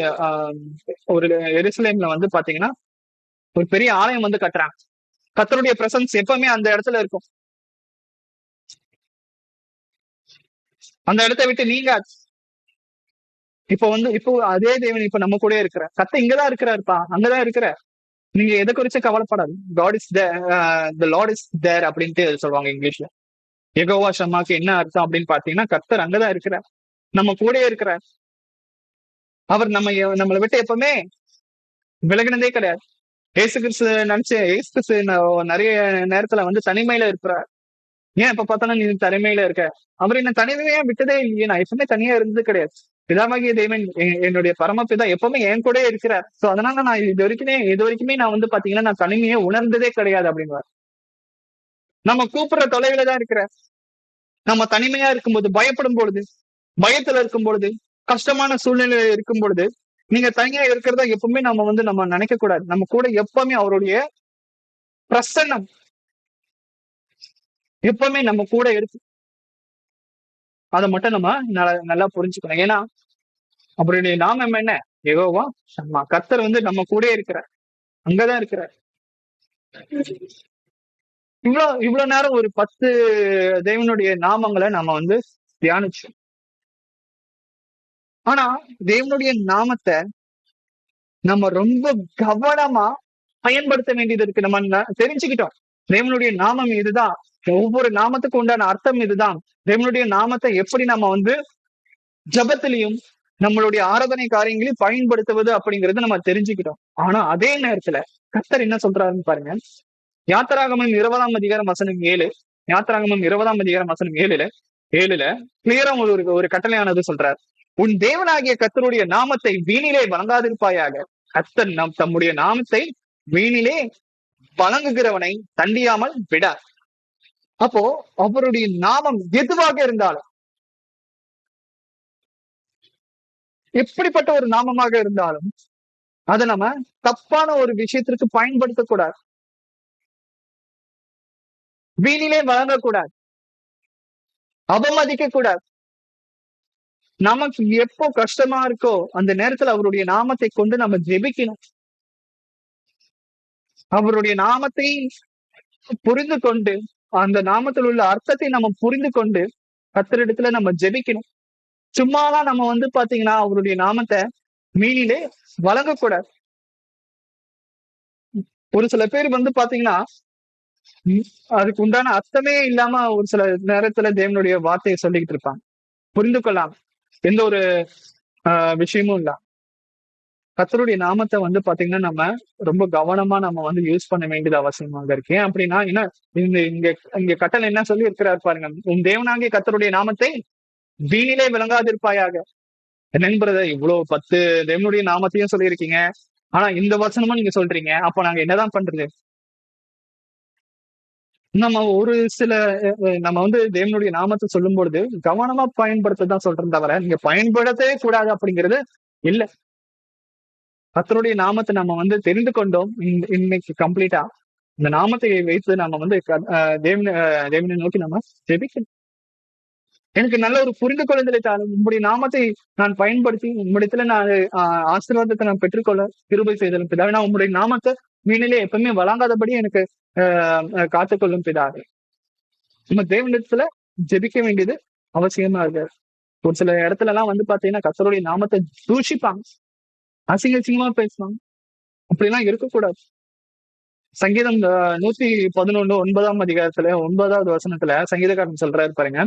ஒரு எருசலேம்ல வந்து பாத்தீங்கன்னா ஒரு பெரிய ஆலயம் வந்து கட்டுறாங்க. கர்த்தருடைய பிரசன்ஸ் எப்பவுமே அந்த இடத்துல இருக்கும். அந்த இடத்தை விட்டு நீங்க இப்போ அதே தேவன் இப்ப நம்ம கூட இருக்கிற கர்த்தர் இங்கதான் இருக்கிறாருப்பா, அங்கதான் இருக்கிற. நீங்க எதை குறிச்சு கவலைப்படாது. God is the Lord is there அப்படின்ட்டு சொல்லுவாங்க இங்கிலீஷ்ல. யெகோவா ஷம்மாக்கு என்ன அர்த்தம் அப்படின்னு பாத்தீங்கன்னா, கர்த்தர் அங்கதான் இருக்கிறார், நம்ம கூட இருக்கிறார். அவர் நம்மளை விட்டு எப்பவுமே விலகினதே கிடையாது. இயேசு கிறிஸ்து நிறைய நேரத்துல வந்து தனிமையில இருக்கிறார். ஏன் எப்ப பார்த்தாலும் நீ தனிமையில இருக்க? அவர் என்ன தனிமையா விட்டதே இல்லையே. நான் எப்பவுமே தனியா இருந்தது கிடையாது. பிதாவாகிய தேவன் என்னுடைய பரமபிதா எப்பவுமே என் கூட இருக்கிறார். சோ அதனால நான் இது வரைக்குமே நான் வந்து பாத்தீங்கன்னா நான் தனிமையை உணர்ந்ததே கிடையாது அப்படின்வார். நம்ம கூப்பிடுற தொலைவில தான் இருக்கிற. நம்ம தனிமையா இருக்கும்போது, பயப்படும் பொழுது, பயத்துல இருக்கும் பொழுது, கஷ்டமான சூழ்நிலையில இருக்கும் பொழுது, நீங்க தனியா இருக்கிறதா எப்பவுமே நம்ம நினைக்க கூடாது. நம்ம கூட எப்பவுமே அவருடைய பிரசன்னம் எப்பவுமே நம்ம கூட இருக்கு. அதை மட்டும் நம்ம நல்லா புரிஞ்சுக்கணும். ஏன்னா அவருடைய நாமம் என்ன? யெகோவா ஷம்மா. கர்த்தர் வந்து நம்ம கூட இருக்கிறார், அங்கதான் இருக்கிறார். இவ்வளவு நேரம் ஒரு 10 தேவனுடைய நாமங்களை நாம வந்து தியானிச்சோம். ஆனா தேவனுடைய நாமத்தை நம்ம ரொம்ப கவனமா பயன்படுத்த வேண்டியது இருக்கு. நம்ம தெரிஞ்சுக்கிட்டோம் தேவனுடைய நாமம் இதுதான், ஒவ்வொரு நாமத்துக்கு உண்டான அர்த்தம் இதுதான். தேவனுடைய நாமத்தை எப்படி நம்ம வந்து ஜபத்திலையும் நம்மளுடைய ஆராதனை காரியங்களையும் பயன்படுத்துவது அப்படிங்கறத நம்ம தெரிஞ்சுக்கிட்டோம். ஆனா அதே நேரத்துல கர்த்தர் என்ன சொல்றாருன்னு பாருங்க. யாத்திராகமம் 20ஆம் அதிகாரம் வசனம் 7. யாத்திராகமம் 20ஆம் அதிகாரம் வசனம் 7ல கிளியரா ஒரு கட்டளையானது சொல்றார். உன் தேவனாகிய கர்த்தருடைய நாமத்தை வீணிலே வணங்காதிருப்பாயாக. கர்த்தர் தம்முடைய நாமத்தை வீணிலே வணங்குகிறவனை தண்டியாமல் விடார். அப்போ அவருடைய நாமம் எதுவாக இருந்தாலும், எப்படிப்பட்ட ஒரு நாமமாக இருந்தாலும், அதை நம்ம தப்பான ஒரு விஷயத்திற்கு பயன்படுத்தக்கூடாது, வீணிலே வழங்கக்கூடாது, அவமதிக்க கூடாது. நமக்கு எப்போ கஷ்டமா இருக்கோ அந்த நேரத்துல அவருடைய நாமத்தை கொண்டு நம்ம ஜெபிக்கணும். அவருடைய நாமத்தை புரிந்து கொண்டு, அந்த நாமத்தில் உள்ள அர்த்தத்தை நம்ம புரிந்து கொண்டு கர்த்தரிடத்துல நம்ம ஜெபிக்கணும். சும்மாலாம் நம்ம பாத்தீங்கன்னா அவருடைய நாமத்தை மீனிலே வழங்கக்கூடாது. ஒரு சில பேர் பாத்தீங்கன்னா அதுக்கு உண்டான அர்த்தமே இல்லாம ஒரு சில நேரத்துல தேவனுடைய வார்த்தையை சொல்லிக்கிட்டு இருப்பாங்க. புரிந்து கொள்ளலாம், எந்த ஒரு விஷயமும் இல்ல. கர்த்தருடைய நாமத்தை பாத்தீங்கன்னா நம்ம ரொம்ப கவனமா நம்ம யூஸ் பண்ண வேண்டியது அவசியமாக இருக்கு. ஏன் அப்படின்னா, ஏன்னா இங்க இங்க கட்டளை என்ன சொல்லி இருக்கிறார் பாருங்க. உன் தேவனாகிய கர்த்தருடைய நாமத்தை வீணிலே விளங்காதிருப்பாயாக. என்னங்கிறத இவ்வளவு 10 தேவனுடைய நாமத்தையும் சொல்லியிருக்கீங்க, ஆனா இந்த வசனமும் நீங்க சொல்றீங்க. அப்ப நாங்க என்னதான் பண்றது? நம்ம ஒரு சில நம்ம தேவனுடைய நாமத்தை சொல்லும் பொழுது கவனமா பயன்படுத்ததான் சொல்றேன் தவிர நீங்க பயன்படுத்தவே கூடாது அப்படிங்கிறது இல்ல. கர்த்தருடைய நாமத்தை நம்ம தெரிந்து கொண்டோம். இன்னைக்கு கம்ப்ளீட்டா இந்த நாமத்தை வைத்து நம்ம தேவனை நோக்கி நம்ம ஜெபிக்கணும். எனக்கு நல்ல ஒரு புரிந்து கொள்ளுதலை தாரும். உங்களுடைய நாமத்தை நான் பயன்படுத்தி உம்மிடத்துல நான் ஆசீர்வாதத்தை நான் பெற்றுக்கொள்ள கிருபை செய்தலும் பிதாவே. நான் உங்களுடைய நாமத்தை வீணிலே எப்பவுமே வழங்காதபடி எனக்கு காத்துக்கொள்ளும் பிதாவே. நம்ம தேவனிடத்துல ஜெபிக்க வேண்டியது அவசியமா இருக்கு. ஒரு சில இடத்துல எல்லாம் பாத்தீங்கன்னா கர்த்தருடைய நாமத்தை தூஷிப்பாங்க, அசிங்கமா பேசுவாங்க. அப்படிலாம் இருக்கக்கூடாது. சங்கீதம் 111 9ஆம் அதிகாரத்துல 9வது வசனத்துல சங்கீதக்காரன் சொல்றாரு பாருங்க.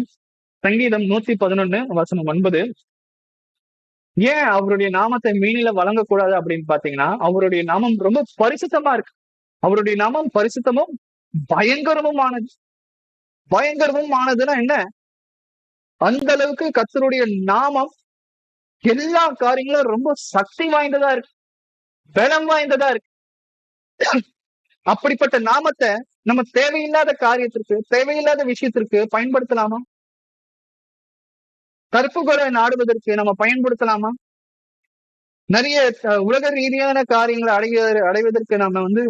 சங்கீதம் 111 வசனம் 9. ஏன் அவருடைய நாமத்தை மீனில வழங்கக்கூடாது அப்படின்னு பாத்தீங்கன்னா, அவருடைய நாமம் ரொம்ப பரிசுத்தமா இருக்கு. அவருடைய நாமம் பரிசுத்தமும் பயங்கரமும் ஆனது. பயங்கரமும் ஆனதுன்னா என்ன? அந்த அளவுக்கு கர்த்தருடைய நாமம் எல்லா காரியங்களும் ரொம்ப சக்தி வாய்ந்ததா இருக்கு, பலம் வாய்ந்ததா இருக்கு. அப்படிப்பட்ட நாமத்தை நம்ம தேவையில்லாத காரியத்திற்கு, தேவையில்லாத விஷயத்திற்கு பயன்படுத்தலாமா? கற்புகளை நாடுவதற்கு நம்ம பயன்படுத்தலாமா? நிறைய உலக ரீதியான காரியங்களை அடைவதற்கு நம்ம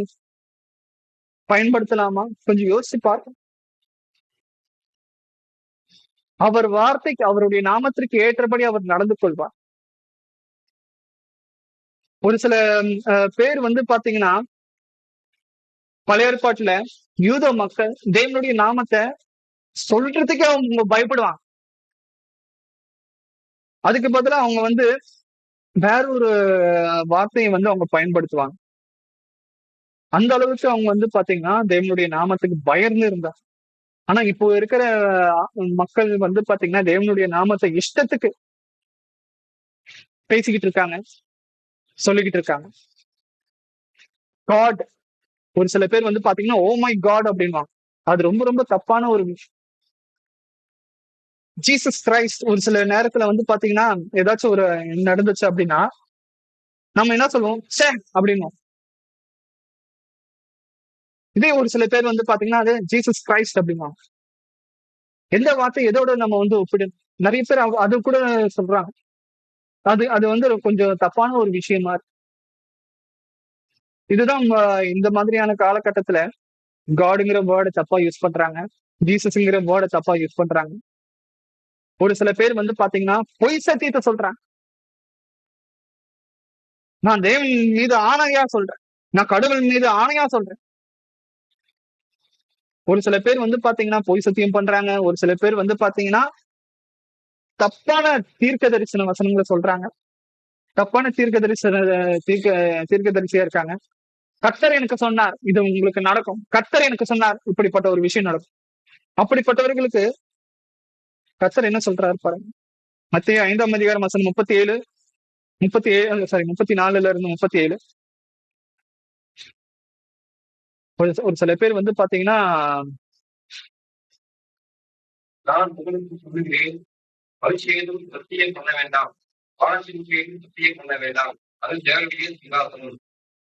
பயன்படுத்தலாமா? கொஞ்சம் யோசிச்சு பார்க்கணும். அவர் வார்த்தைக்கு, அவருடைய நாமத்திற்கு ஏற்றபடி அவர் நடந்து கொள்வார். ஒரு சில பேர் பாத்தீங்கன்னா பழைய ஏற்பாட்டுல யூத மக்கள் தேவனுடைய நாமத்தை சொல்றதுக்கே அவங்க பயப்படுவாங்க. அதுக்கு பதிலா அவங்க வேற ஒரு வார்த்தையை அவங்க பயன்படுத்துவாங்க. அந்த அளவுக்கு அவங்க பாத்தீங்கன்னா தேவனுடைய நாமத்துக்கு பயந்து இருந்தாங்க. ஆனா இப்போ இருக்கிற மக்கள் பாத்தீங்கன்னா தேவனுடைய நாமத்தை இஷ்டத்துக்கு பேசிக்கிட்டு இருக்காங்க, சொல்லிக்கிட்டு இருக்காங்க. காட், ஒரு சில பேர் பாத்தீங்கன்னா ஓ மை காட் அப்படின்வாங்க. அது ரொம்ப ரொம்ப தப்பான ஒரு விஷயம். ஜீசஸ் கிரைஸ்ட், ஒரு சில நேரத்துல பாத்தீங்கன்னா ஏதாச்சும் ஒரு நடந்துச்சு அப்படின்னா நம்ம என்ன சொல்லுவோம்? சே அப்படின்னும். இதே ஒரு சில பேர் பாத்தீங்கன்னா அது ஜீசஸ் கிரைஸ்ட் அப்படின்வாங்க. எந்த வார்த்தை எதோட நம்ம ஒப்பிடு? நிறைய பேர் அது கூட சொல்றாங்க. அது கொஞ்சம் தப்பான ஒரு விஷயமா இருக்கு. இதுதான் இந்த மாதிரியான காலகட்டத்துல காடுங்கிற வேர்டை தப்பா யூஸ் பண்றாங்க, ஜீசஸ்ங்கிற வேர்டை தப்பா யூஸ் பண்றாங்க. ஒரு சில பேர் பாத்தீங்கன்னா பொய் சத்தியத்தை சொல்றாங்க. நான் தேவன் மீது ஆணையா சொல்றேன், நான் கடவுள் மீது ஆணையா சொல்றேன். ஒரு சில பேர் பாத்தீங்கன்னா பொய் சத்தியம் பண்றாங்க. ஒரு சில பேர் பாத்தீங்கன்னா தப்பான தீர்க்க தரிசன வசனங்களை சொல்றாங்க. தப்பான தீர்க்கதரிசியா இருக்காங்க. கர்த்தர் எனக்கு சொன்னார் இது உங்களுக்கு நடக்கும், கர்த்தர் எனக்கு சொன்னார் இப்படிப்பட்ட ஒரு விஷயம் நடக்கும். அப்படிப்பட்டவர்களுக்கு கர்த்தர் என்ன சொல்றாரு பாருங்க. மத்தேயு 5ஆம் அதிகாரம் வசனம் 37, 34 இருந்து 37. ஒரு சில பேர் வந்து பாத்தீங்கன்னா, நான் உங்களுக்கு சொல்லுகிறேன், பரிச்சேதும் சத்தியம் பண்ண வேண்டாம், ஆராய்ச்சியின் பேரும் சத்தியம் பண்ண வேண்டாம், அது தேவனுடைய சிங்காசனம்.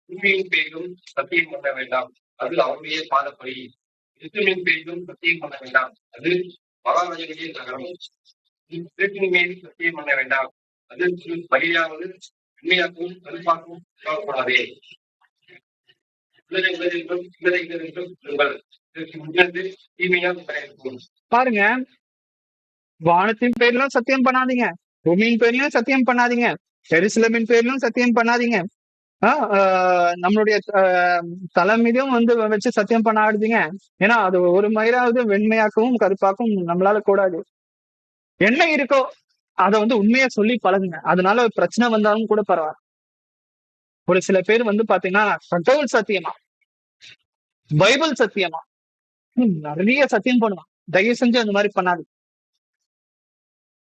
உண்மையின் பேரும் சத்தியம் பண்ண வேண்டாம், அது அவருடைய பாதப்படி. கிறிஸ்துவின் பேரும் சத்தியம் பண்ண வேண்டாம், அது மகாராஜனுடைய நகரம். கிறிஸ்துவின் மேல் சத்தியம் பண்ண வேண்டாம், அது வகையாவது உண்மையாகவும் கருப்பாகவும் சொல்லப்படாதே. பாருங்க, வானத்தின் பேர்லாம் சத்தியம் பண்ணாதீங்க, பூமியின் பேர்லயும் சத்தியம் பண்ணாதீங்க, எருசலேமின் பேர்லயும் சத்தியம் பண்ணாதீங்க, நம்மளுடைய தலை மீதும் வந்து வச்சு சத்தியம் பண்ண ஆடுதீங்க. ஏன்னா அது ஒரு மயிராவது வெண்மையாக்கவும் கருப்பாக்கும் நம்மளால கூடாது. என்ன இருக்கோ அதை வந்து உண்மையா சொல்லி பழகுங்க. அதனால பிரச்சனை வந்தாலும் கூட பரவாயில்ல. ஒரு சில பேர் வந்து பாத்தீங்கன்னா கடவுள் சத்தியமா, பைபிள் சத்தியமா நிறைய சத்தியம் பண்ணுவான். தயவு செஞ்சு அந்த மாதிரி பண்ணாது.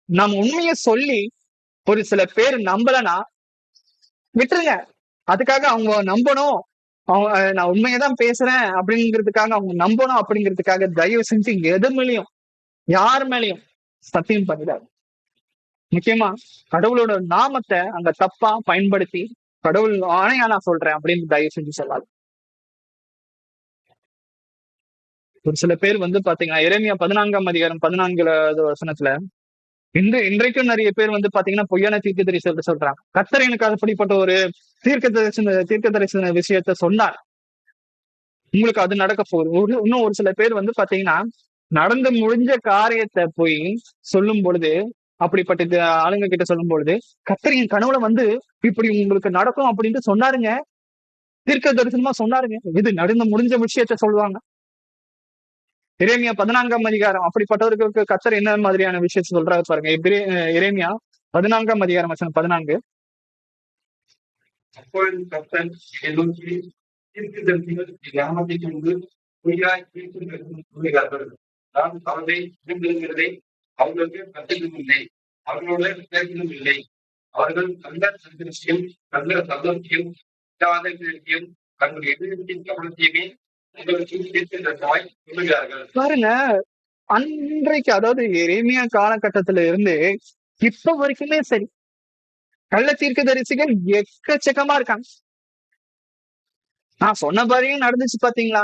நம்ம உண்மையை சொல்லி ஒரு சில பேர் நம்பலனா விட்டுருங்க. அதுக்காக அவங்க நம்பணும், அவங்க நான் உண்மையதான் பேசுறேன் அப்படிங்கிறதுக்காக அவங்க நம்பணும் அப்படிங்கிறதுக்காக தயவு செஞ்சு எது மேலேயும் யார் மேலேயும் சத்தியம் பண்ணிடாது. முக்கியமா கடவுளோட நாமத்தை அங்க தப்பா பயன்படுத்தி கடவுள் ஆணையா நான் சொல்றேன் அப்படின்னு தயவு செஞ்சு சொல்லாது. ஒரு சில பேர் வந்து பாத்தீங்கன்னா எரேமியா 14ஆம் அதிகாரம் 14வது வசனத்துல இன்றைக்கும் நிறைய பேர் வந்து பாத்தீங்கன்னா பொய்யான தீர்க்கதரிசி சொல்றாங்க. கர்த்தர் எனக்கு அப்படிப்பட்ட ஒரு தீர்க்க தரிசன விஷயத்த சொன்னார், உங்களுக்கு அது நடக்க போகுது. இன்னும் ஒரு சில பேர் வந்து பாத்தீங்கன்னா நடந்து முடிஞ்ச காரியத்தை போய் சொல்லும் பொழுது, அப்படிப்பட்ட ஆளுங்க கிட்ட சொல்லும் பொழுது, கர்த்தர் என் கனவுல வந்து இப்படி உங்களுக்கு நடக்கும் அப்படின்ட்டு சொன்னாருங்க, தீர்க்க தரிசனமா சொன்னாருங்க. இது நடந்து முடிஞ்ச விஷயத்த சொல்லுவாங்க. எரேமியா 14ஆம் அதிகாரம் அப்படிப்பட்டவர்களுக்கு கர்த்தர் என்ன மாதிரியான விஷயத்தை சொல்றாரு பாருங்க. எரேமியா 14ஆம் அதிகாரம் வசனம் 14. அப்பொழுது கர்த்தர் என்னை நோக்கி, தீர்க்கதரிசிகள் கிராமத்தை கொண்டு பொய்யாய் சொல்லுகிறார்கள், நான் அவர்களை விரும்புகிறதை அவர்களுக்கு கட்டளம் இல்லை, அவர்களோட பேசலும் இல்லை. அவர்கள் கண்ட சந்தோஷம், கண்ட சந்தோஷம், இல்லாத கிழக்கியம், தங்கள் எதிர்ப்பின் கவனத்தையுமே உங்களுக்கு தீர்க்கதரிசனமாய் சொல்லுகிறார்கள். பாருங்க, அன்றைக்கு அதாவது எரேமியா காலகட்டத்தில இருந்து இப்ப வரைக்குமே சரி, கள்ள தீர்க்கதரிசிகள் எக்கச்சக்கமா இருக்காங்க. நான் சொன்ன மாதிரியும் நடந்துச்சு பாத்தீங்களா?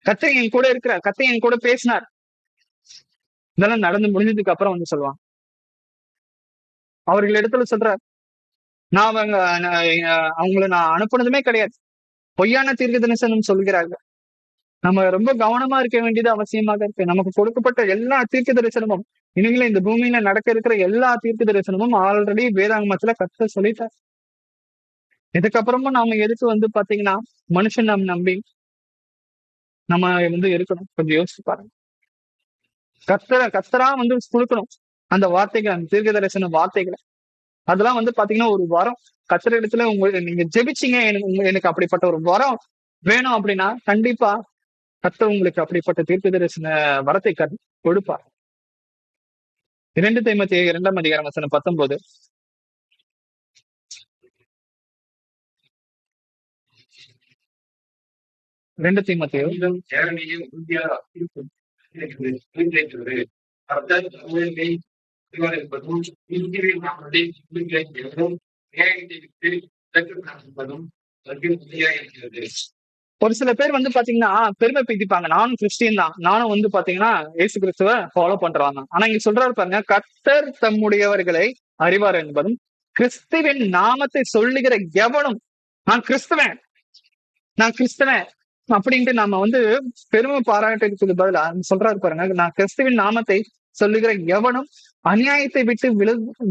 கர்த்தர் என் கூட இருக்கிறார், கர்த்தர் என் கூட பேசினார், இதெல்லாம் நடந்து முடிஞ்சதுக்கு அப்புறம் வந்து சொல்லுவாங்க. அவர்கள் இடத்துல சொல்றார், நான் அவங்களை நான் அனுப்புனதுமே கிடையாது, பொய்யான தீர்க்க தரிசனம் சொல்கிறார்கள். நம்ம ரொம்ப கவனமா இருக்க வேண்டியது அவசியமாக இருக்கு. நமக்கு கொடுக்கப்பட்ட எல்லா தீர்க்க தரிசனமும், இனிமேல இந்த பூமியில நடக்க இருக்கிற எல்லா தீர்க்க தரிசனமும் ஆல்ரெடி வேதாகமத்துல கர்த்தர் சொல்லிட்டார். இதுக்கப்புறமும் நாம எதுக்கு வந்து பாத்தீங்கன்னா மனுஷன் நம்பி நம்ம வந்து இருக்கணும்? கொஞ்சம் யோசிச்சு பாருங்க. கர்த்தரா வந்து கொடுக்கணும் அந்த வார்த்தைகள், அந்த தீர்க்க தரிசன வார்த்தைகளை. அதெல்லாம் வந்து பாத்தீங்கன்னா ஒரு வரம். கர்த்தர் இடத்துல நீங்க ஜெபிச்சீங்க, எனக்கு அப்படிப்பட்ட ஒரு வரம் வேணும் அப்படின்னா கண்டிப்பா கர்த்தர் உங்களுக்கு அப்படிப்பட்ட தீர்க்க தரிசன வரத்தை கொடுப்பார். 2 தீமோத்தேயு 2ஆம் அதிகாரம் வசனம் 19. 2 தீமோத்தேயு ஒரு சில பேர் வந்து பாத்தீங்கன்னா பெருமை பீத்திப்பாங்க, நானும் கிறிஸ்டியன் தான், நானும் வந்து பாத்தீங்கன்னா இயேசு கிறிஸ்துவ ஃபாலோ பண்றாங்க. ஆனா இங்க சொல்றாரு பாருங்க, கர்த்தர் தம்முடையவர்களை அறிவார் என்பதும் கிறிஸ்துவின் நாமத்தை சொல்லுகிற எவனும் நான் கிறிஸ்துவன் அப்படின்ட்டு நாம வந்து பெருமை பாராட்டுறதுக்கு பதிலா சொல்றாரு பாருங்க, நான் கிறிஸ்துவின் நாமத்தை சொல்லுகிற எவனும் அநியாயத்தை விட்டு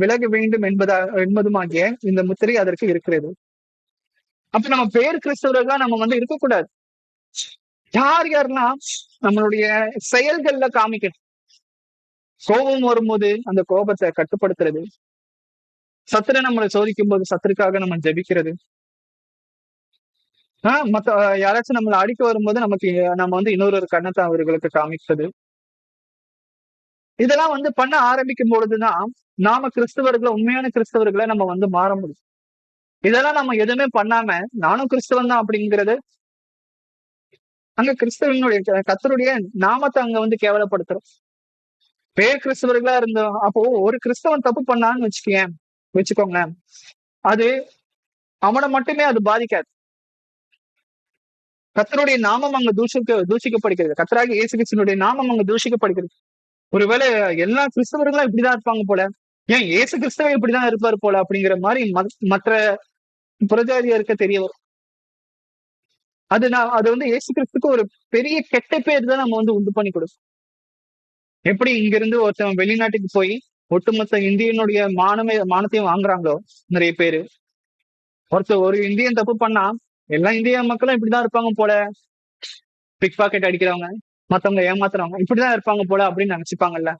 விலக வேண்டும் என்பதுமாகிய இந்த முத்திரை அதற்கு இருக்கிறது. அப்ப நம்ம பேர் கிறிஸ்தவர்களா நம்ம வந்து இருக்கக்கூடாது. யாரெல்லாம் நம்மளுடைய செயல்கள்ல காமிக்கணும். கோபம் வரும்போது அந்த கோபத்தை கட்டுப்படுத்துறது, சத்துரு நம்மளை சோதிக்கும் போது சத்துருக்காக நம்ம ஜெபிக்கிறது, மத்த யாராச்சும் நம்மளை அடிக்க வரும்போது நம்ம வந்து இன்னொரு கண்ணத்தை அவர்களுக்கு காமிப்பது, இதெல்லாம் வந்து பண்ண ஆரம்பிக்கும் பொழுதுதான் நாம கிறிஸ்தவர்களை, உண்மையான கிறிஸ்தவர்களை நம்ம வந்து மாற முடியும். இதெல்லாம் நம்ம எதுவுமே பண்ணாம நானும் கிறிஸ்தவன் தான் அப்படிங்கிறது அங்க கிறிஸ்தவனுடைய கர்த்தருடைய நாமத்தை அங்க வந்து கேவலப்படுத்துறோம். பேர் கிறிஸ்தவர்களா இருந்தோம். அப்போ ஒரு கிறிஸ்தவன் தப்பு பண்ணான்னு வச்சுக்கோங்களேன், அது அவனை மட்டுமே அது பாதிக்காது. கர்த்தருடைய நாமம் அங்க தூஷிக்கப்படுகிறது. கர்த்தராகிய இயேசு கிறிஸ்துவினுடைய நாமம் அங்க தூஷிக்கப்படுகிறது. ஒருவேளை எல்லா கிறிஸ்தவர்களும் இப்படிதான் இருப்பாங்க போல, ஏன் இயேசு கிறிஸ்தவ இப்படிதான் இருப்பாரு போல அப்படிங்கிற மாதிரி மற்ற புறஜாதியாருக்கு தெரிய வரும். அது வந்து இயேசு கிறிஸ்துக்கு ஒரு பெரிய கெட்ட பேர் தான் நம்ம வந்து உண்டு பண்ணி கொடுக்கும். எப்படி இங்க இருந்து ஒருத்தன் வெளிநாட்டுக்கு போய் ஒட்டுமொத்த இந்தியனுடைய மானத்தையும் வாங்குறாங்களோ நிறைய பேரு, ஒரு இந்தியன் தப்பு பண்ணா எல்லா இந்திய மக்களும் இப்படிதான் இருப்பாங்க போல, பிக் பாக்கெட் அடிக்கிறவங்க, மத்தவங்க ஏமாத்துறவங்க இப்படிதான் இருப்பாங்க போல அப்படின்னு நினைச்சுப்பாங்கல்ல.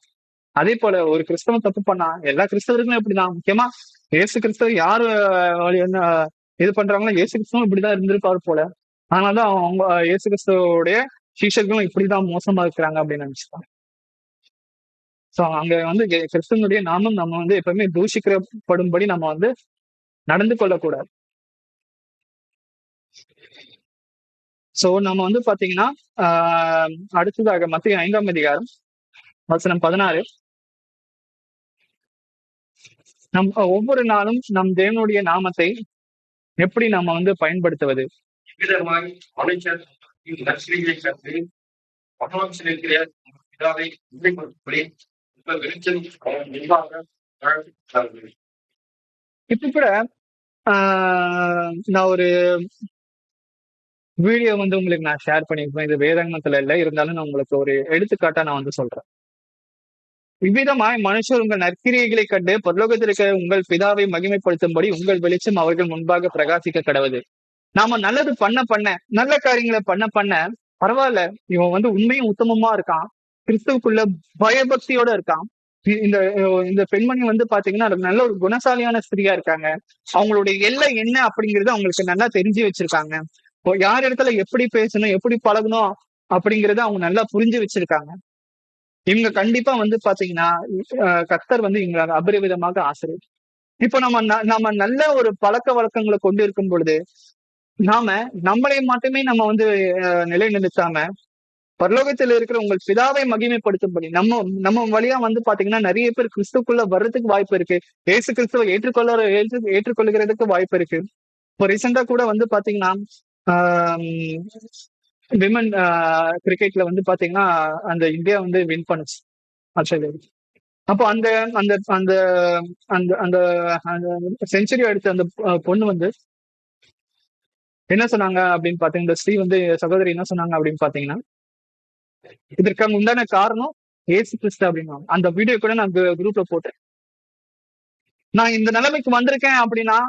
அதே போல ஒரு கிறிஸ்தவன் தப்பு பண்ணா எல்லா கிறிஸ்தவர்களும் இப்படிதான், முக்கியமா இயேசு கிறிஸ்தவ யாரு என்ன இது பண்றாங்களோ இயேசு கிறிஸ்தவம் இப்படிதான் இருந்திருப்பாரு போல, அதனாலதான் அவங்க இயேசு கிறிஸ்தவோடைய சீஷர்களும் இப்படிதான் மோசமா இருக்கிறாங்க அப்படின்னு நினைச்சுப்பாங்க. சோ அங்க வந்து கிறிஸ்தவனுடைய நாமம் நம்ம வந்து எப்பவுமே தூஷிக்கப்படும்படி நம்ம வந்து நடந்து கொள்ளக்கூடாது. சோ நம்ம வந்து பாத்தீங்கன்னா அடுத்ததாக மத்திய 5ஆம் அதிகாரம் வசனம் 16, நம் ஒவ்வொரு நாளும் நம் தேவனுடைய நாமத்தை எப்படி நம்ம வந்து பயன்படுத்துவது? இவ்விதமாய் மனுஷர் நற்கிரியை கண்டு பரலோகத்தில் இருக்கிற பிதாவை உண்மைப்படுத்தும்படி வெளிச்சம் அவன் முன்பாக வாழ்த்துகிறார்கள். இப்ப கூட நான் ஒரு வீடியோ வந்து உங்களுக்கு நான் ஷேர் பண்ணிருப்பேன். இது வேதாகமத்துல இல்லை, இருந்தாலும் நான் உங்களுக்கு ஒரு எடுத்துக்காட்டா நான் வந்து சொல்றேன். இவ்விதமாய் மனுஷர் உங்கள் நற்கிரியைகளை கண்டு பரலோகத்தில் இருக்கிற உங்கள் பிதாவை மகிமைப்படுத்தும்படி உங்கள் வெளிச்சம் அவர்கள் முன்பாக பிரகாசிக்க கடவுது. நாம நல்லது பண்ண நல்ல காரியங்களை பண்ண பரவாயில்ல, இவன் வந்து உண்மையும் உத்தமமா இருக்கான், கிறிஸ்துவுக்குள்ள பயபக்தியோட இருக்கான், இந்த இந்த பெண்மணி வந்து பாத்தீங்கன்னா நல்ல ஒரு குணசாலியான ஸ்திரியா இருக்காங்க, அவங்களுடைய எல்லை என்ன அப்படிங்கறது அவங்களுக்கு நல்லா தெரிஞ்சு வச்சிருக்காங்க, யார் இடத்துல எப்படி பேசணும் எப்படி பழகணும் அப்படிங்கறத அவங்க நல்லா புரிஞ்சு வச்சிருக்காங்க. இவங்க கண்டிப்பா வந்து பாத்தீங்கன்னா கர்த்தர் வந்து இவங்க அபரிவிதமாக ஆசிரியர். இப்போ நம்ம நல்ல ஒரு பழக்க வழக்கங்களை கொண்டு இருக்கும் பொழுது நாம நம்மளை மட்டுமே நம்ம வந்து நிலைநிறுத்தாம பரலோகத்தில் இருக்கிற உங்கள் பிதாவை மகிமைப்படுத்தும்படி நம்ம வழியா வந்து பாத்தீங்கன்னா நிறைய பேர் கிறிஸ்துக்குள்ள வர்றதுக்கு வாய்ப்பு இருக்கு, இயேசு கிறிஸ்துவை ஏற்றுக்கொள்ளுகிறதுக்கு வாய்ப்பு இருக்கு. இப்போ ரீசெண்டா கூட வந்து பாத்தீங்கன்னா விமன் கிரிக்கெட்ல வந்து பாத்தீங்கன்னா அந்த இந்தியா வந்து வின் பண்ணுச்சு ஆஸ்திரேலியா. அப்போ அந்த அந்த அந்த அந்த அந்த செஞ்சுரி அடிச்ச அந்த பொண்ணு வந்து என்ன சொன்னாங்க அப்படின்னு பாத்தீங்கன்னா, இந்த ஸ்ரீ வந்து சகோதரி என்ன சொன்னாங்க அப்படின்னு பாத்தீங்கன்னா, இதற்கு உண்டான காரணம் ஏசு கிறிஸ்து அப்படின்னா. அந்த வீடியோ கூட நான் குரூப்ல போட்டேன். நான் இந்த நிலைமைக்கு வந்திருக்கேன் அப்படின்னா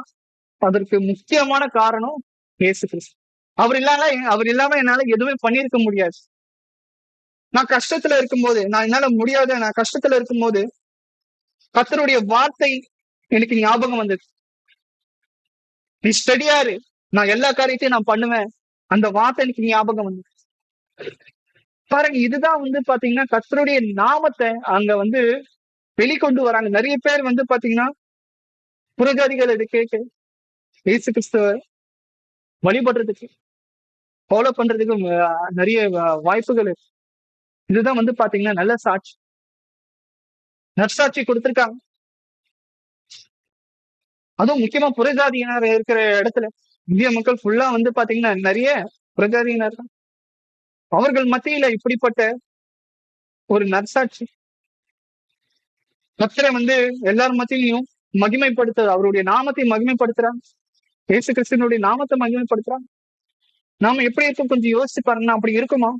அதற்கு முக்கியமான காரணம் ஏசு கிறிஸ்து. அவர் இல்லாம என்னால எதுவுமே பண்ணியிருக்க முடியாது. நான் கஷ்டத்துல இருக்கும்போது, நான் கஷ்டத்துல இருக்கும்போது கர்த்தருடைய வார்த்தை எனக்கு ஞாபகம் வந்தது. நீ ஸ்டடியாரு, நான் எல்லா காரியத்தையும் நான் பண்ணுவேன், அந்த வார்த்தை எனக்கு ஞாபகம் வந்தது. பாருங்க, இதுதான் வந்து பாத்தீங்கன்னா கர்த்தருடைய நாமத்தை அங்க வந்து வெளிக்கொண்டு வராங்க. நிறைய பேர் வந்து பாத்தீங்கன்னா புறஜாதிகள் இதை கேட்க இயேசு கிறிஸ்துவ வழிபடுறதுக்கு ஃபாலோ பண்றதுக்கு நிறைய வாய்ப்புகள் இருக்கு. இதுதான் வந்து பாத்தீங்கன்னா நல்ல சாட்சி, நற்சாட்சி கொடுத்திருக்காங்க. அதுவும் முக்கியமா புறஜாதியினர் இருக்கிற இடத்துல இந்திய மக்கள் ஃபுல்லா வந்து பாத்தீங்கன்னா நிறைய புறஜாதியினர் தான். அவர்கள் மத்தியில இப்படிப்பட்ட ஒரு நற்சாட்சி கர்த்தரை வந்து எல்லார் மத்தியிலையும் மகிமைப்படுத்த அவருடைய நாமத்தை மகிமைப்படுத்துறாங்க, இயேசு கிறிஸ்துவனுடைய நாமத்தை மகிமைப்படுத்துறாங்க. நாம எப்படி இருக்கும் கொஞ்சம் யோசிச்சு பாருங்க, அப்படி இருக்குமா?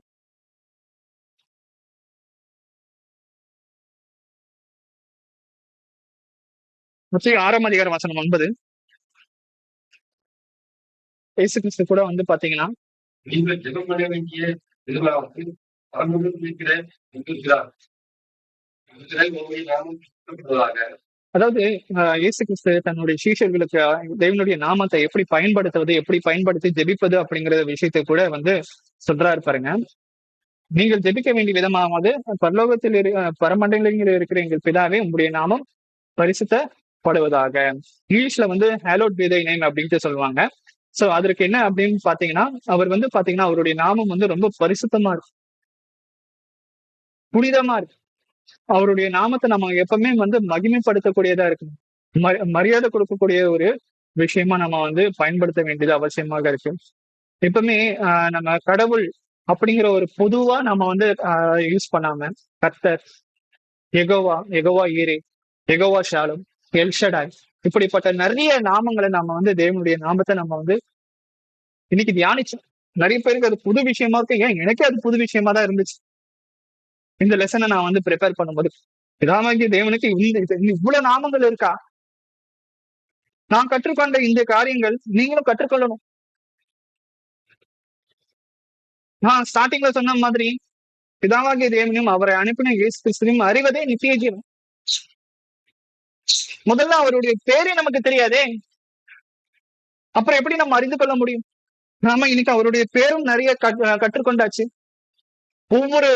மத்திய 6ஆம் அதிகாரம் வசனம் 9, இயேசு கிறிஸ்து கூட வந்து பாத்தீங்கன்னா நீங்கள் ஜெபம் பண்ண வேண்டிய திருவிழாவுக்கு பரலோகத்தில் இருக்கிற எங்கள் பிதா உங்களை நாமும் சுத்தப்படுவதாக. அதாவது இயேசு கிறிஸ்து தன்னுடைய சீஷர்களுக்கு தேவனுடைய நாமத்தை எப்படி பயன்படுத்துவது, எப்படி பயன்படுத்தி ஜெபிப்பது அப்படிங்கிற விஷயத்தை கூட வந்து சொல்றாரு பாருங்க. நீங்கள் ஜெபிக்க வேண்டிய விதமாவது பரலோகத்தில் பரமண்டலங்களில் இருக்கிற எங்கள் பிதாவே உங்களுடைய நாமம் பரிசுத்தப்படுவதாக. இங்கிலீஷ்ல வந்து ஹேலோட் பி தை நேம் அப்படின்ட்டு சொல்லுவாங்க. சோ அதற்கு என்ன அப்படின்னு பாத்தீங்கன்னா, அவர் வந்து பாத்தீங்கன்னா அவருடைய நாமம் வந்து ரொம்ப பரிசுத்தமா இருக்கு, புனிதமா இருக்கு. அவருடைய நாமத்தை நம்ம எப்பவுமே வந்து மகிமைப்படுத்தக்கூடியதா இருக்கு, மரியாதை கொடுக்கக்கூடிய ஒரு விஷயமா நம்ம வந்து பயன்படுத்த வேண்டியது அவசியமாக இருக்கு. எப்பவுமே நம்ம கடவுள் அப்படிங்கிற ஒரு பொதுவா நம்ம வந்து யூஸ் பண்ணாம கர்த்தர், எகோவா, எகோவா ஈரே, எகோவா ஷாலும், எல்ஷடாய், இப்படிப்பட்ட நிறைய நாமங்களை நம்ம வந்து தேவனுடைய நாமத்தை நம்ம வந்து இன்னைக்கு தியானிச்சோம். நிறைய பேருக்கு அது புது விஷயமா இருக்கு. ஏன் எனக்கே அது புது விஷயமா தான் இருந்துச்சு இந்த லெசனை நான் வந்து ப்ரிப்பேர் பண்ணும்போது. பிதாவாகிய தேவனுக்கு இவ்வளவு நாமங்கள் இருக்கா? நான் கற்றுக்கொண்ட இந்த காரியங்கள் நீங்களும் கற்றுக்கொள்ளணும். நான் ஸ்டார்டிங்ல சொன்ன மாதிரி பிதாவாகிய தேவனையும் அவரை அனுப்பின இயேசு கிறிஸ்துவையும் அறிவதே நித்திய ஜீவன். முதல்ல அவருடைய பேரே நமக்கு தெரியாதே, அப்புறம் எப்படி நம்ம அறிந்து கொள்ள முடியும்? நாம இன்னைக்கு அவருடைய பேரும் நிறைய கற்றுக்கொண்டாச்சு. ஒவ்வொரு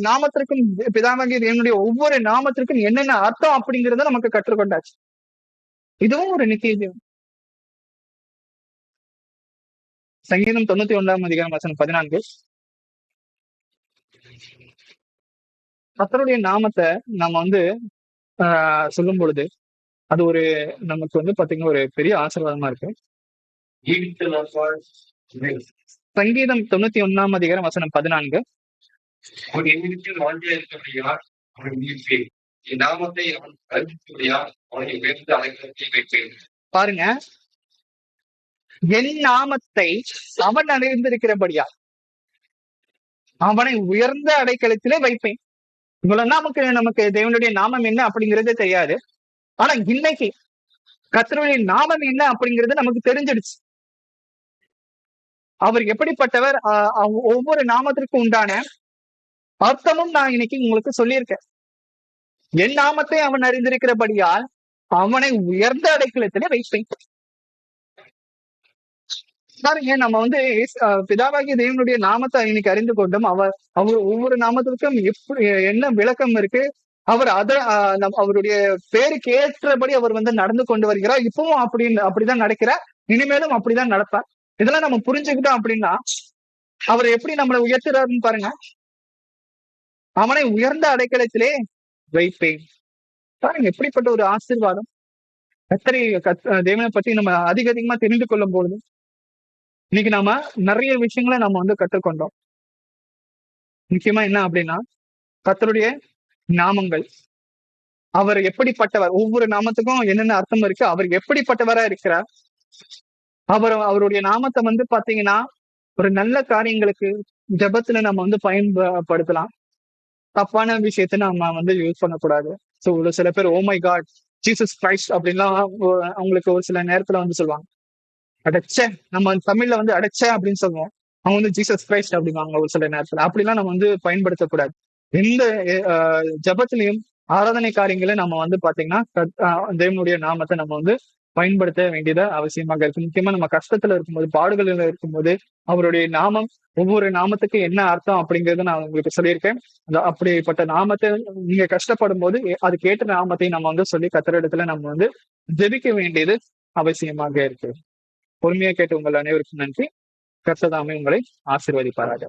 நாமத்திற்கும், பிதாவாகிய தேவனுடைய ஒவ்வொரு நாமத்திற்கும் என்னென்ன அர்த்தம் அப்படிங்கறத நமக்கு கற்றுக்கொண்டாச்சு. இதுவும் ஒரு நித்திய ஜீவன். சங்கீதம் 91:14 கர்த்தருடைய நாமத்தை நம்ம வந்து சொல்லும் பொழுது அது ஒரு நமக்கு வந்து பாத்தீங்கன்னா ஒரு பெரிய ஆசீர்வாதமா இருக்கு. சங்கீதம் 91:14 அவன் என்னிடத்தில் வாஞ்சியா இருக்கிறபடியால் அவனை மீட்பேன். என் நாமத்தை அவன் அறிவித்தபடியால் அவனை உயர்ந்த அடைக்கலத்தில் வைப்பேன். பாருங்க, என் நாமத்தை அவன் அறிந்திருக்கிறபடியால் அவனை உயர்ந்த அடைக்கலத்திலே வைப்பேன். இவ்வளவு நமக்கு தேவனுடைய நாமம் என்ன அப்படிங்கிறது தெரியாது. ஆனா இன்னைக்கு கர்த்தருடைய நாமம் என்ன அப்படிங்கிறது நமக்கு தெரிஞ்சிடுச்சு. அவர் எப்படிப்பட்டவர், ஒவ்வொரு நாமத்திற்கும் உண்டான அர்த்தமும் நான் இன்னைக்கு உங்களுக்கு சொல்லியிருக்கேன். என் நாமத்தை அவன் அறிந்திருக்கிறபடியால் அவனை உயர்ந்த அடைக்கலத்திலே வைப்பேன். பாருங்க, நம்ம வந்து பிதாவாகிய தேவனுடைய நாமத்தை இன்னைக்கு அறிந்து கொண்டோம். அவர் ஒவ்வொரு நாமத்திற்கும் எப்படி என்ன விளக்கம் இருக்கு, அவர் அவருடைய பேருக்கு ஏற்றபடி அவர் வந்து நடந்து கொண்டு வருகிறார். இப்பவும் அப்படிதான் நடக்கிறார், இனிமேலும் அப்படிதான் நடப்பார். இதெல்லாம் நம்ம புரிஞ்சுக்கிட்டோம் அப்படின்னா அவர் எப்படி நம்மளை உயர்த்துறாருன்னு பாருங்க. அவனை உயர்ந்த அடைக்கலத்திலே வைப்பேன். பாருங்க எப்படிப்பட்ட ஒரு ஆசீர்வாதம். தேவனை பற்றி நம்ம அதிகமா தெரிந்து கொள்ளும் பொழுது இன்னைக்கு நாம நிறைய விஷயங்களை நம்ம வந்து கற்றுக்கொண்டோம். முக்கியமா என்ன அப்படின்னா கர்த்தருடைய நாமங்கள், அவர் எப்படிப்பட்டவர், ஒவ்வொரு நாமத்துக்கும் என்னென்ன அர்த்தம் இருக்கு, அவர் எப்படிப்பட்டவரா இருக்கிறார். அவருடைய நாமத்தை வந்து பாத்தீங்கன்னா ஒரு நல்ல காரியங்களுக்கு ஜெபத்துல நம்ம வந்து பயன்படுத்தலாம். தப்பான விஷயத்த நம்ம வந்து யூஸ் பண்ணக்கூடாது. சோ சில பேர் oh my God, Jesus Christ அப்படின்லாம் அவங்களுக்கு ஒரு சில நேரத்துல வந்து சொல்லுவாங்க. அடைச்ச, நம்ம தமிழ்ல வந்து அடைச்ச அப்படின்னு சொல்லுவோம், அவங்க வந்து ஜீசஸ் கிரைஸ்ட் அப்படிவாங்க ஒரு சில நேரத்துல. அப்படிலாம் நம்ம வந்து பயன்படுத்தக்கூடாது. எந்த ஜபத்திலையும் ஆராதனை காரியங்களை நம்ம வந்து பாத்தீங்கன்னா தேவனுடைய நாமத்தை நம்ம வந்து பயன்படுத்த வேண்டியதா அவசியமாக இருக்கு. முக்கியமா நம்ம கஷ்டத்துல இருக்கும்போது, பாடுகளில் இருக்கும்போது அவருடைய நாமம், ஒவ்வொரு நாமத்துக்கு என்ன அர்த்தம் அப்படிங்கறத நான் உங்களுக்கு சொல்லியிருக்கேன். அப்படிப்பட்ட நாமத்தை நீங்க கஷ்டப்படும் போது அது கேட்ட நாமத்தை நம்ம வந்து சொல்லி கர்த்தரிடத்துல நம்ம வந்து ஜெபிக்க வேண்டியது அவசியமாக இருக்கு. பொறுமையா கேட்டு உங்கள் அனைவருக்கும் நன்றி. கர்த்தர் தாமே உங்களை ஆசீர்வதிப்பாராக.